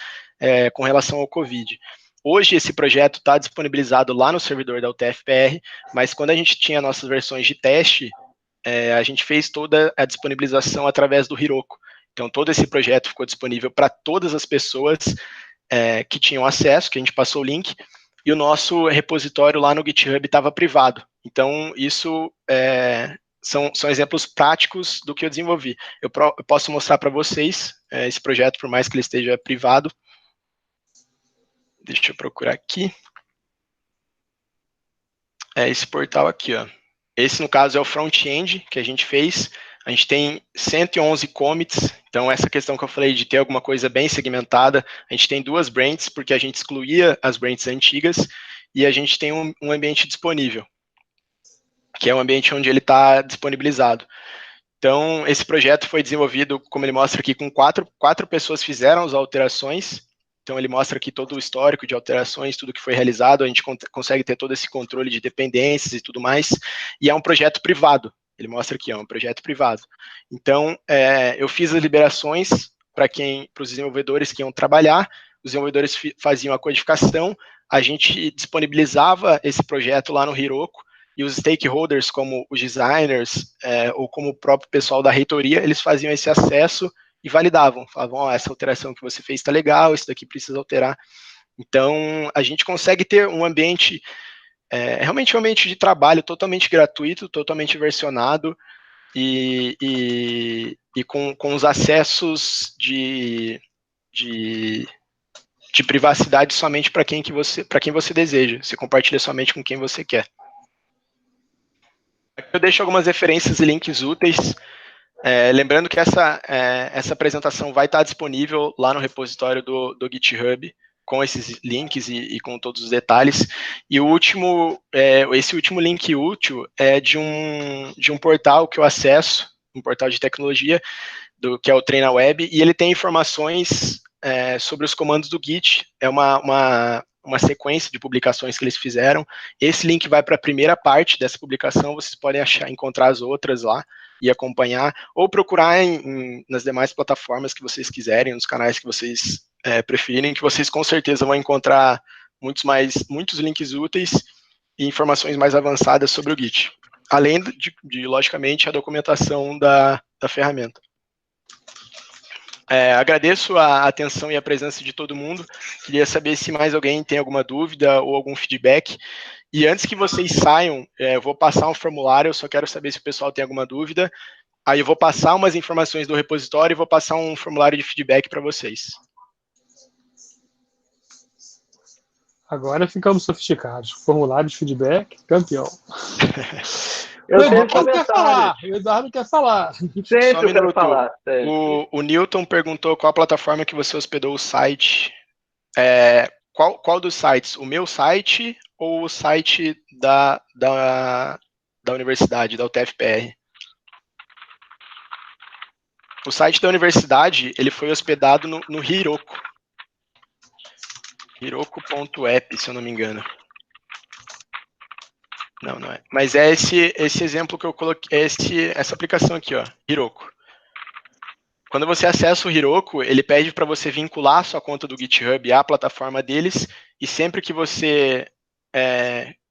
com relação ao Covid. Hoje esse projeto está disponibilizado lá no servidor da UTFPR, mas quando a gente tinha nossas versões de teste, a gente fez toda a disponibilização através do Heroku. Então todo esse projeto ficou disponível para todas as pessoas que tinham acesso, que a gente passou o link, e o nosso repositório lá no GitHub estava privado. Então isso são exemplos práticos do que eu desenvolvi. Eu posso mostrar para vocês esse projeto, por mais que ele esteja privado. Deixa eu procurar aqui. Esse portal aqui, ó. Esse, no caso, é o front-end que a gente fez. A gente tem 111 commits. Então, essa questão que eu falei de ter alguma coisa bem segmentada, a gente tem 2 branches, porque a gente excluía as branches antigas, e a gente tem um ambiente disponível, que é um ambiente onde ele está disponibilizado. Então, esse projeto foi desenvolvido, como ele mostra aqui, com quatro pessoas fizeram as alterações. Então, ele mostra aqui todo o histórico de alterações, tudo que foi realizado, a gente consegue ter todo esse controle de dependências e tudo mais, e é um projeto privado. Ele mostra aqui, é um projeto privado. Então, eu fiz as liberações para os desenvolvedores que iam trabalhar, os desenvolvedores faziam a codificação, a gente disponibilizava esse projeto lá no Heroku, e os stakeholders, como os designers, ou como o próprio pessoal da reitoria, eles faziam esse acesso e validavam, falavam, essa alteração que você fez está legal, isso daqui precisa alterar. Então, a gente consegue ter um ambiente, realmente um ambiente de trabalho totalmente gratuito, totalmente versionado, e com os acessos de privacidade somente para quem você deseja, você compartilha somente com quem você quer. Eu deixo algumas referências e links úteis. Lembrando que essa apresentação vai estar disponível lá no repositório do GitHub, com esses links e com todos os detalhes. E esse último link útil é de um portal que eu acesso, um portal de tecnologia, que é o TreinaWeb, e ele tem informações sobre os comandos do Git. É uma sequência de publicações que eles fizeram. Esse link vai para a primeira parte dessa publicação, vocês podem encontrar as outras lá e acompanhar, ou procurar nas demais plataformas que vocês quiserem, nos canais que vocês preferirem, que vocês com certeza vão encontrar muitos links úteis e informações mais avançadas sobre o Git, além de logicamente, a documentação da ferramenta. Agradeço a atenção e a presença de todo mundo. Queria saber se mais alguém tem alguma dúvida ou algum feedback. E antes que vocês saiam, eu vou passar um formulário, eu só quero saber se o pessoal tem alguma dúvida. Aí eu vou passar umas informações do repositório e vou passar um formulário de feedback para vocês. Agora ficamos sofisticados. Formulário de feedback, campeão. Eu O tenho Eduardo quer falar. O Eduardo quer falar. Sempre Só um eu quero minuto. falar. O Newton perguntou qual a plataforma que você hospedou o site. Qual dos sites? O meu site ou o site da universidade, da UTFPR? O site da universidade, ele foi hospedado no Heroku. Heroku.app, se eu não me engano. Não é. Mas é esse exemplo que eu coloquei, essa aplicação aqui, ó, Heroku. Quando você acessa o Heroku, ele pede para você vincular a sua conta do GitHub à plataforma deles, e sempre que você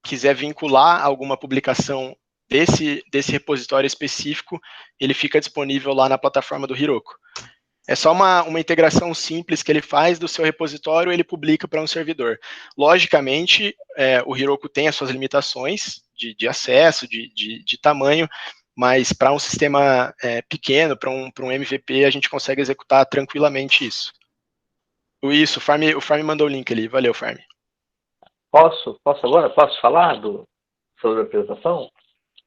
quiser vincular alguma publicação desse repositório específico, ele fica disponível lá na plataforma do Heroku. É só uma integração simples que ele faz do seu repositório, ele publica para um servidor. Logicamente, o Heroku tem as suas limitações de acesso, de tamanho, mas para um sistema pequeno, para um MVP, a gente consegue executar tranquilamente isso. Isso, o Farm mandou o link ali. Valeu, Farm. Posso agora? Posso falar sobre a apresentação?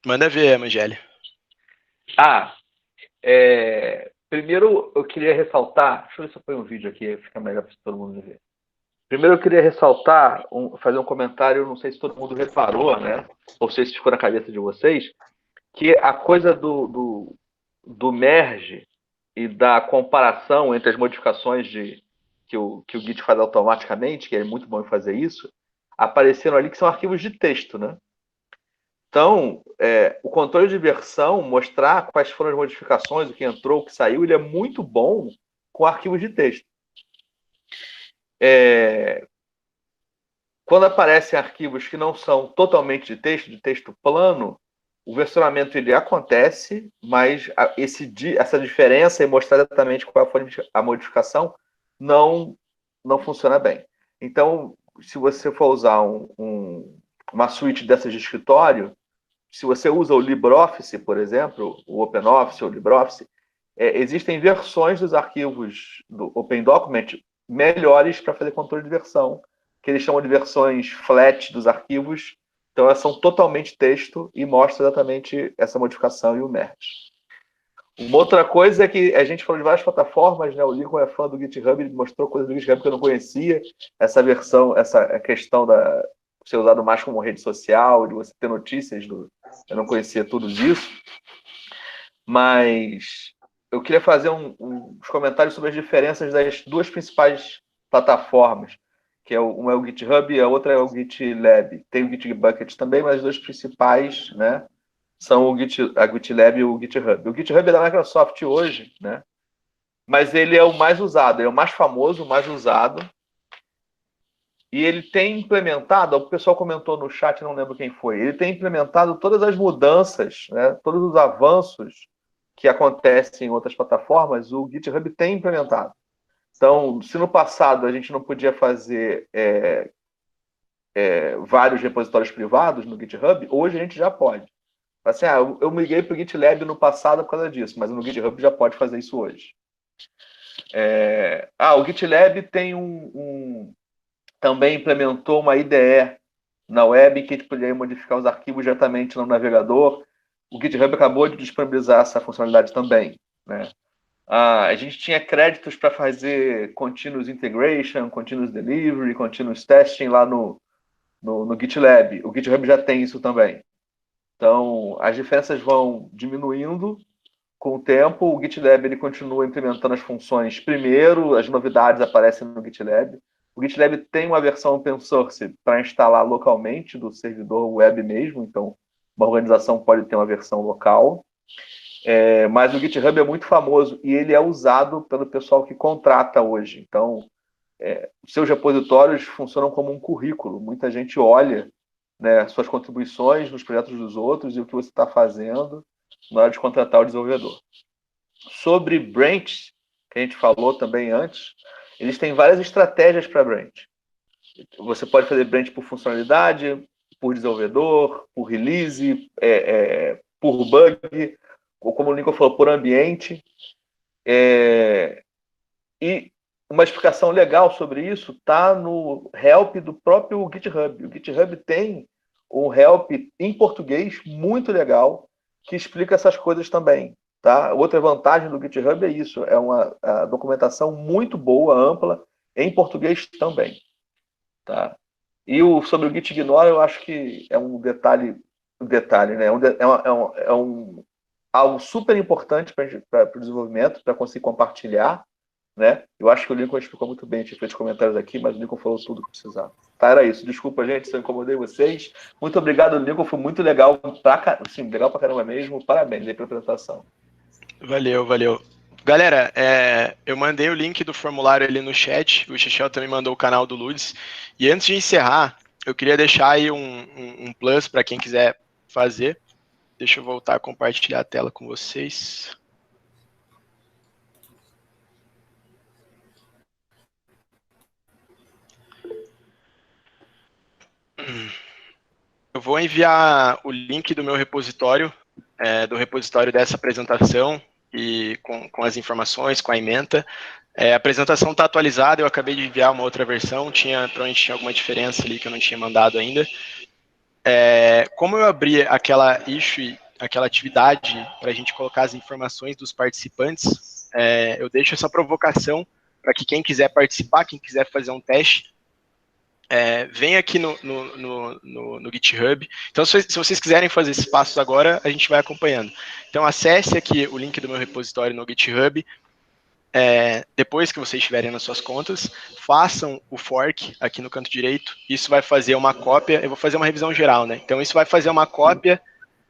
Manda ver, Evangelho. Primeiro eu queria ressaltar, deixa eu ver se eu ponho um vídeo aqui, fica melhor para todo mundo ver. Primeiro eu queria ressaltar, fazer um comentário, não sei se todo mundo reparou, né? Ou sei se ficou na cabeça de vocês, que a coisa do merge e da comparação entre as modificações que o Git faz automaticamente, que é muito bom em fazer isso, apareceram ali que são arquivos de texto, né? Então, o controle de versão, mostrar quais foram as modificações, o que entrou, o que saiu, ele é muito bom com arquivos de texto. Quando aparecem arquivos que não são totalmente de texto plano, o versionamento ele acontece, mas essa diferença e mostrar exatamente qual foi a modificação não funciona bem. Então, se você for usar uma suíte dessas de escritório, se você usa o LibreOffice, por exemplo, o OpenOffice ou o LibreOffice, existem versões dos arquivos do OpenDocument melhores para fazer controle de versão, que eles chamam de versões flat dos arquivos. Então, elas são totalmente texto e mostram exatamente essa modificação e o merge. Uma outra coisa é que a gente falou de várias plataformas, né? O Lincoln é fã do GitHub, ele mostrou coisas do GitHub que eu não conhecia. Essa questão da ser usado mais como rede social, de você ter notícias eu não conhecia tudo disso. Mas eu queria fazer uns comentários sobre as diferenças das duas principais plataformas, que uma é o GitHub e a outra é o GitLab. Tem o GitBucket também, mas as duas principais, né, são a GitLab e o GitHub. O GitHub é da Microsoft hoje, né, mas ele é o mais usado, é o mais famoso, o mais usado. E ele tem implementado, o pessoal comentou no chat, não lembro quem foi, ele tem implementado todas as mudanças, né, todos os avanços que acontecem em outras plataformas, o GitHub tem implementado. Então, se no passado a gente não podia fazer vários repositórios privados no GitHub, hoje a gente já pode. Assim, eu migrei para o GitLab no passado por causa disso, mas no GitHub já pode fazer isso hoje. O GitLab tem também implementou uma IDE na web que a gente poderia modificar os arquivos diretamente no navegador. O GitHub acabou de disponibilizar essa funcionalidade também, né? A gente tinha créditos para fazer continuous integration, continuous delivery, continuous testing lá no GitLab. O GitHub já tem isso também. Então, as diferenças vão diminuindo com o tempo. O GitLab ele continua implementando as funções primeiro, as novidades aparecem no GitLab. O GitLab tem uma versão open source para instalar localmente do servidor web mesmo, então uma organização pode ter uma versão local. Mas o GitHub é muito famoso e ele é usado pelo pessoal que contrata hoje. Então, os seus repositórios funcionam como um currículo. Muita gente olha, né, suas contribuições nos projetos dos outros e o que você está fazendo na hora de contratar o desenvolvedor. Sobre branch, que a gente falou também antes, eles têm várias estratégias para branch. Você pode fazer branch por funcionalidade, por desenvolvedor, por release, por bug, ou como o Lincoln falou, por ambiente. E uma explicação legal sobre isso está no help do próprio GitHub. O GitHub tem um help em português muito legal que explica essas coisas também. Tá? Outra vantagem do GitHub é isso, é uma documentação muito boa, ampla, em português também. Tá? E sobre o Gitignore, eu acho que é um detalhe, né? Algo super importante para o desenvolvimento, para conseguir compartilhar. Né? Eu acho que o Lincoln explicou muito bem, tinha feito comentários aqui, mas o Lincoln falou tudo que precisava. Tá, era isso. Desculpa, gente, se eu incomodei vocês. Muito obrigado, Lincoln. Foi muito legal. Legal pra caramba mesmo. Parabéns aí pela apresentação. Valeu, valeu. Galera, eu mandei o link do formulário ali no chat. O Chechel também mandou o canal do Ludes. E antes de encerrar, eu queria deixar aí um plus para quem quiser fazer. Deixa eu voltar a compartilhar a tela com vocês. Eu vou enviar o link do meu repositório, do repositório dessa apresentação, e com as informações, com a ementa. A apresentação está atualizada, eu acabei de enviar uma outra versão, provavelmente tinha alguma diferença ali que eu não tinha mandado ainda. Como eu abri aquela issue, aquela atividade para a gente colocar as informações dos participantes, eu deixo essa provocação para que quem quiser participar, quem quiser fazer um teste, vem aqui no GitHub. Então, se vocês quiserem fazer esses passos agora, a gente vai acompanhando. Então, acesse aqui o link do meu repositório no GitHub. Depois que vocês estiverem nas suas contas, façam o fork aqui no canto direito. Isso vai fazer uma cópia. Eu vou fazer uma revisão geral, né? Então, isso vai fazer uma cópia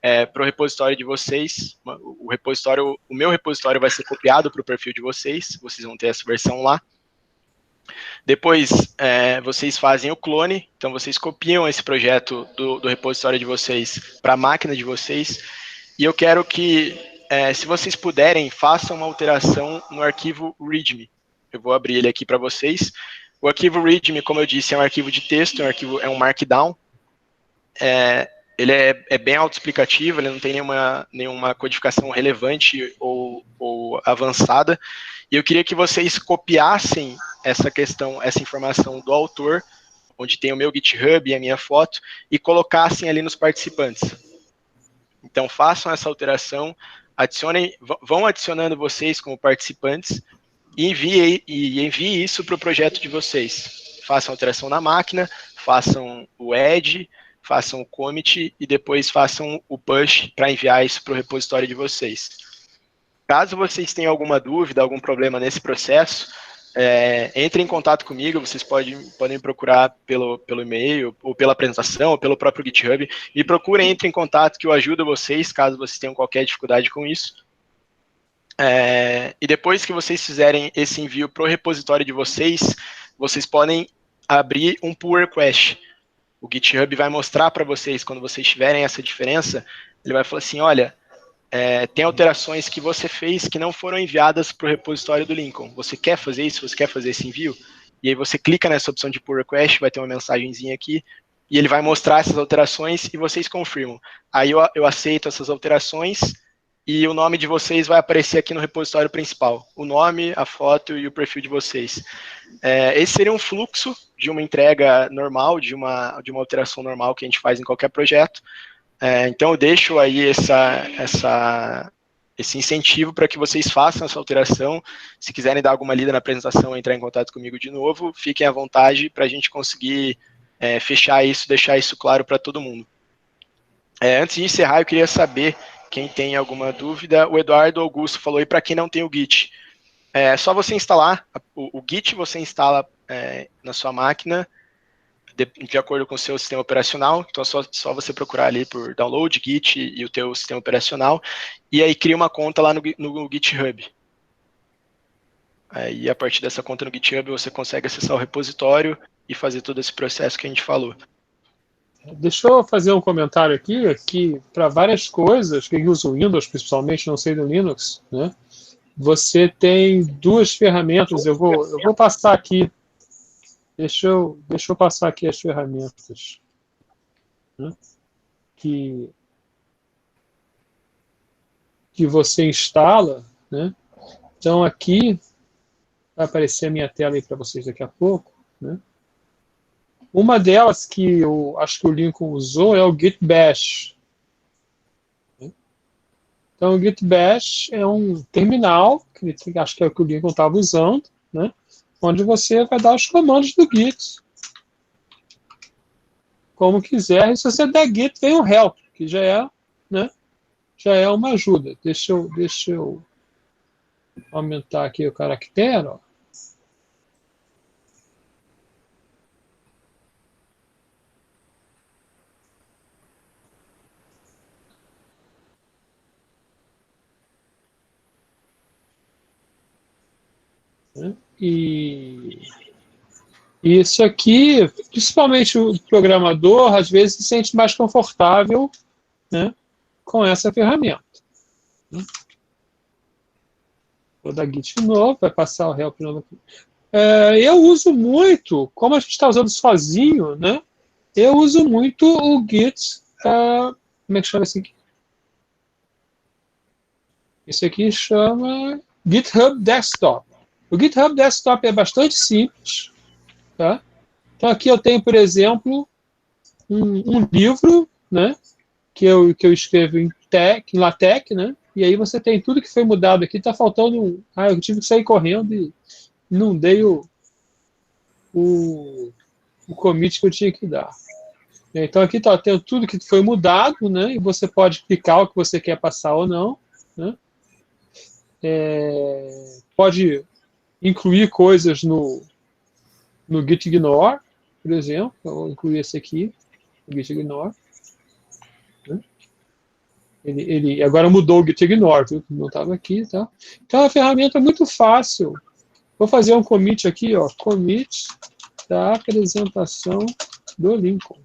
para o repositório de vocês. O meu repositório vai ser copiado para o perfil de vocês. Vocês vão ter essa versão lá. Depois, vocês fazem o clone, então vocês copiam esse projeto do repositório de vocês para a máquina de vocês, e eu quero que, se vocês puderem, façam uma alteração no arquivo README. Eu vou abrir ele aqui para vocês. O arquivo README, como eu disse, é um arquivo de texto, é um Markdown. Ele é bem autoexplicativo, ele não tem nenhuma codificação relevante ou avançada, e eu queria que vocês copiassem essa informação do autor, onde tem o meu GitHub e a minha foto, e colocassem ali nos participantes. Então, façam essa alteração, vão adicionando vocês como participantes, e envie isso para o projeto de vocês. Façam a alteração na máquina, façam o add, façam o commit, e depois façam o push para enviar isso para o repositório de vocês. Caso vocês tenham alguma dúvida, algum problema nesse processo, entrem em contato comigo, vocês podem me procurar pelo e-mail, ou pela apresentação, ou pelo próprio GitHub. Me procurem, entrem em contato que eu ajudo vocês, caso vocês tenham qualquer dificuldade com isso. E depois que vocês fizerem esse envio para o repositório de vocês, vocês podem abrir um pull request. O GitHub vai mostrar para vocês, quando vocês tiverem essa diferença, ele vai falar assim, olha, tem alterações que você fez que não foram enviadas para o repositório do Lincoln. Você quer fazer isso? Você quer fazer esse envio? E aí você clica nessa opção de pull request, vai ter uma mensagenzinha aqui, e ele vai mostrar essas alterações e vocês confirmam. Aí eu aceito essas alterações e o nome de vocês vai aparecer aqui no repositório principal. O nome, a foto e o perfil de vocês. Esse seria um fluxo de uma entrega normal, de uma alteração normal que a gente faz em qualquer projeto. Então eu deixo aí esse incentivo para que vocês façam essa alteração. Se quiserem dar alguma lida na apresentação, entrar em contato comigo de novo, fiquem à vontade para a gente conseguir fechar isso, deixar isso claro para todo mundo. Antes de encerrar, eu queria saber quem tem alguma dúvida. O Eduardo Augusto falou aí para quem não tem o Git. É só você instalar, o Git você instala na sua máquina, de acordo com o seu sistema operacional. Então é só você procurar ali por download, Git e o teu sistema operacional, e aí cria uma conta lá no GitHub. Aí a partir dessa conta no GitHub você consegue acessar o repositório e fazer todo esse processo que a gente falou. Deixa eu fazer um comentário aqui, que para várias coisas, quem usa o Windows, principalmente, não sei do Linux, né? você tem duas ferramentas. Eu vou passar aqui. Deixa eu passar aqui as ferramentas, né, que você instala, né? Então aqui vai aparecer a minha tela aí para vocês daqui a pouco, né? Uma delas que eu acho que o Lincoln usou é o Git Bash. Então o Git Bash é um terminal, que acho que é o que o Lincoln estava usando, né? Onde você vai dar os comandos do Git como quiser, e se você der Git, vem o help, que já é, né, já é uma ajuda. Deixa eu aumentar aqui o caractere, ó. E isso aqui, principalmente o programador, às vezes se sente mais confortável, né, com essa ferramenta. Vou dar Git de novo, vai passar o help de novo aqui. Eu uso muito, como a gente está usando sozinho, né, eu uso muito o Git, como é que chama esse aqui? Esse aqui chama GitHub Desktop. O GitHub Desktop é bastante simples, tá? Então aqui eu tenho, por exemplo, um livro, né, que eu escrevo em LaTeX, né? E aí você tem tudo que foi mudado aqui. Está faltando eu tive que sair correndo e não dei o commit que eu tinha que dar. Então aqui está tendo tudo que foi mudado, né? E você pode clicar o que você quer passar ou não, né? Pode incluir coisas no Git Ignore, por exemplo. Eu vou incluir esse aqui, o Git Ignore. Né? Ele agora mudou o Git Ignore, viu? Não estava aqui, tá? Então é uma ferramenta muito fácil. Vou fazer um commit aqui, ó, commit da apresentação do Lincoln.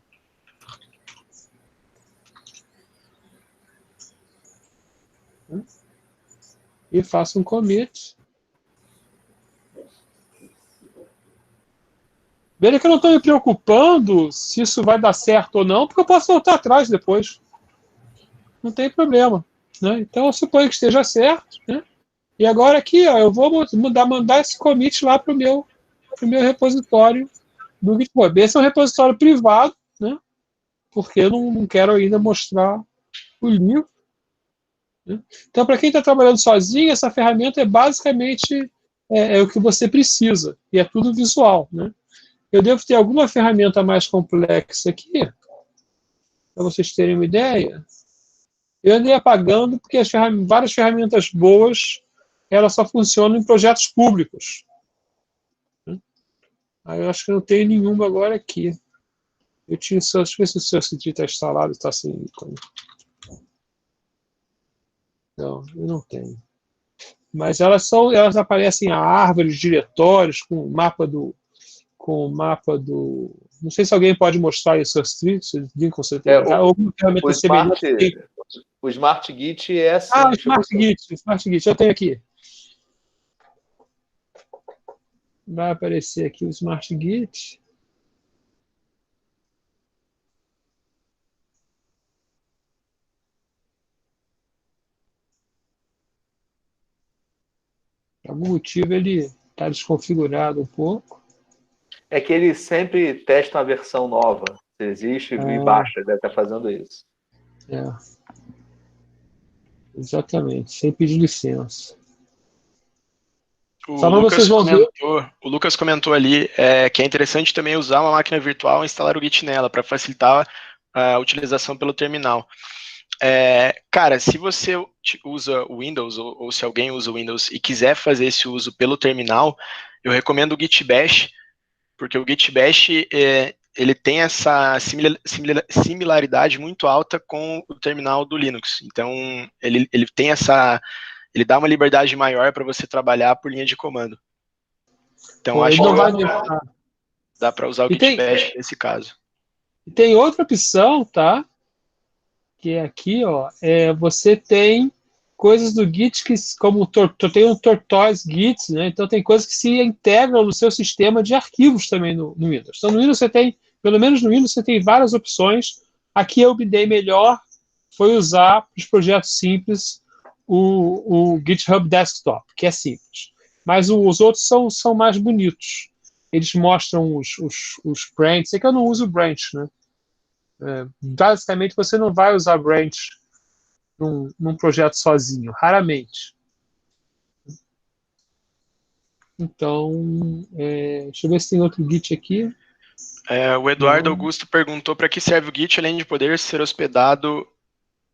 E faço um commit. Veja que eu não estou me preocupando se isso vai dar certo ou não, porque eu posso voltar atrás depois. Não tem problema. Né? Então, eu suponho que esteja certo. Né? E agora aqui, ó, eu vou mandar esse commit lá para o meu repositório do GitHub. Esse é um repositório privado, né? Porque eu não quero ainda mostrar o livro. Né? Então, para quem está trabalhando sozinho, essa ferramenta é basicamente o que você precisa. E é tudo visual. Né? Eu devo ter alguma ferramenta mais complexa aqui, para vocês terem uma ideia. Eu andei apagando porque várias ferramentas boas elas só funcionam em projetos públicos. Aí eu acho que não tenho nenhuma agora aqui. Eu tinha só, deixa eu ver se o seu sítio está instalado, está sem ícone. Não, eu não tenho. Mas elas aparecem em árvores, diretórios, com o mapa do. Não sei se alguém pode mostrar aí o seu street, com certeza. Alguma ferramenta semelhante. O Smart Git é assim. O Smart Git, eu tenho aqui. Vai aparecer aqui o Smart Git. Por algum motivo ele está desconfigurado um pouco. É que ele sempre testa uma versão nova. Se existe e baixa, deve estar fazendo isso. Exatamente, sem pedir licença. O Lucas comentou ali que é interessante também usar uma máquina virtual e instalar o Git nela para facilitar a utilização pelo terminal. Cara, se você usa o Windows ou se alguém usa o Windows e quiser fazer esse uso pelo terminal, eu recomendo o Git Bash, porque o Git Bash ele tem essa similaridade muito alta com o terminal do Linux. Então, ele tem ele dá uma liberdade maior para você trabalhar por linha de comando. Então, acho que dá para usar o Git Bash nesse caso. E tem outra opção, tá? Que é aqui, ó, você tem coisas do Git que, como tem um Tortoise Git, né? Então tem coisas que se integram no seu sistema de arquivos também no Windows. Então no Windows você tem, pelo menos no Windows você tem várias opções. Aqui eu me dei melhor, foi usar para os projetos simples o GitHub Desktop, que é simples. Mas os outros são mais bonitos. Eles mostram os branches. É que eu não uso branch, né? Basicamente, você não vai usar branch num projeto sozinho, raramente. Então, deixa eu ver se tem outro Git aqui. O Eduardo Augusto perguntou para que serve o Git, além de poder ser hospedado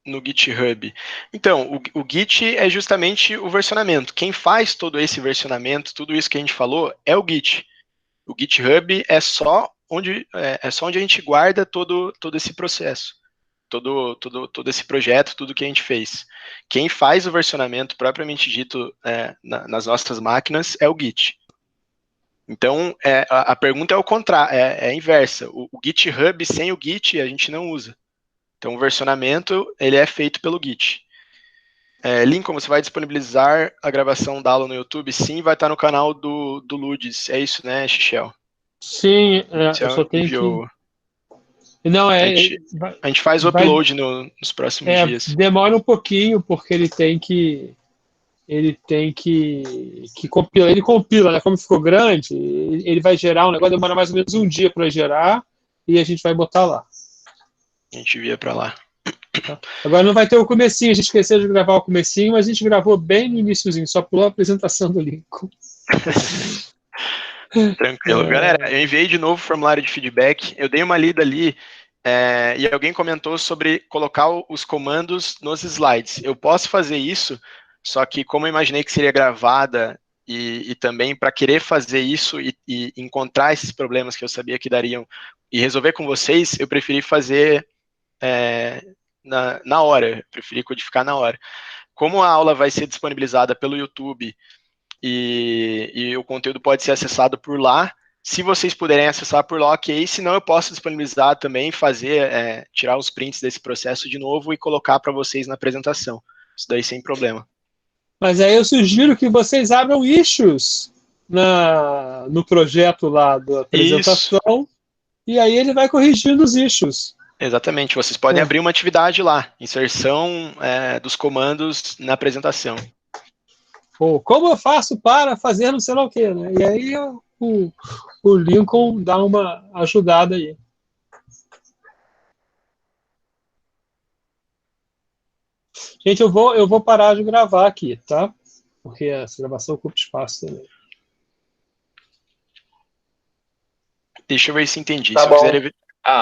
no GitHub. Então, o Git é justamente o versionamento. Quem faz todo esse versionamento, tudo isso que a gente falou, é o Git. O GitHub é só onde a gente guarda todo esse processo, todo esse projeto, tudo que a gente fez. Quem faz o versionamento propriamente dito nas nossas máquinas é o Git. Então, a pergunta é o contrário, é a inversa. O GitHub sem o Git a gente não usa. Então, o versionamento ele é feito pelo Git. Lincoln, você vai disponibilizar a gravação da aula no YouTube? Sim, vai estar no canal do Ludes. É isso, né, Xichel? Sim, eu só tenho que... Não, a gente faz o upload nos próximos dias. Demora um pouquinho, porque ele tem que compilar. Ele compila, né? Como ficou grande, ele vai gerar um negócio, demora mais ou menos um dia para gerar, e a gente vai botar lá. A gente via para lá. Tá. Agora não vai ter o comecinho, a gente esqueceu de gravar o comecinho, mas a gente gravou bem no iniciozinho, só pulou a apresentação do Lincoln. Tranquilo. Galera, eu enviei de novo o formulário de feedback, eu dei uma lida ali, e alguém comentou sobre colocar os comandos nos slides. Eu posso fazer isso, só que como eu imaginei que seria gravada, e também para querer fazer isso e encontrar esses problemas que eu sabia que dariam, e resolver com vocês, eu preferi fazer na hora, eu preferi codificar na hora. Como a aula vai ser disponibilizada pelo YouTube, e o conteúdo pode ser acessado por lá. Se vocês puderem acessar por lá, ok. Senão eu posso disponibilizar também, tirar os prints desse processo de novo e colocar para vocês na apresentação. Isso daí sem problema. Mas aí eu sugiro que vocês abram issues no projeto lá da apresentação. Isso. E aí ele vai corrigindo os issues. Exatamente. Vocês podem abrir uma atividade lá, inserção dos comandos na apresentação. Ou como eu faço para fazer não sei lá o que, né? E aí o Lincoln dá uma ajudada aí. Gente, eu vou parar de gravar aqui, tá? Porque essa gravação ocupa espaço também. Deixa eu ver se entendi. Tá se bom. eu quiser